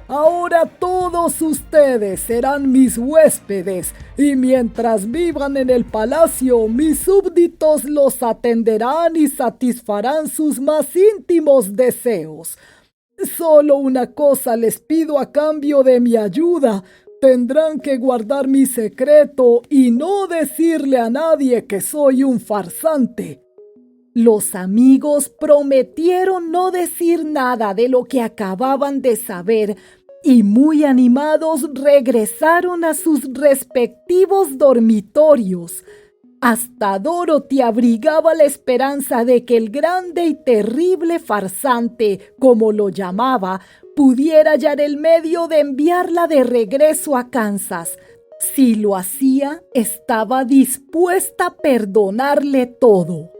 Ahora todos ustedes serán mis huéspedes y mientras vivan en el palacio, mis súbditos los atenderán y satisfarán sus más íntimos deseos. Solo una cosa les pido a cambio de mi ayuda. Tendrán que guardar mi secreto y no decirle a nadie que soy un farsante. Los amigos prometieron no decir nada de lo que acababan de saber y muy animados regresaron a sus respectivos dormitorios. Hasta Dorothy abrigaba la esperanza de que el grande y terrible farsante, como lo llamaba, pudiera hallar el medio de enviarla de regreso a Kansas. Si lo hacía, estaba dispuesta a perdonarle todo.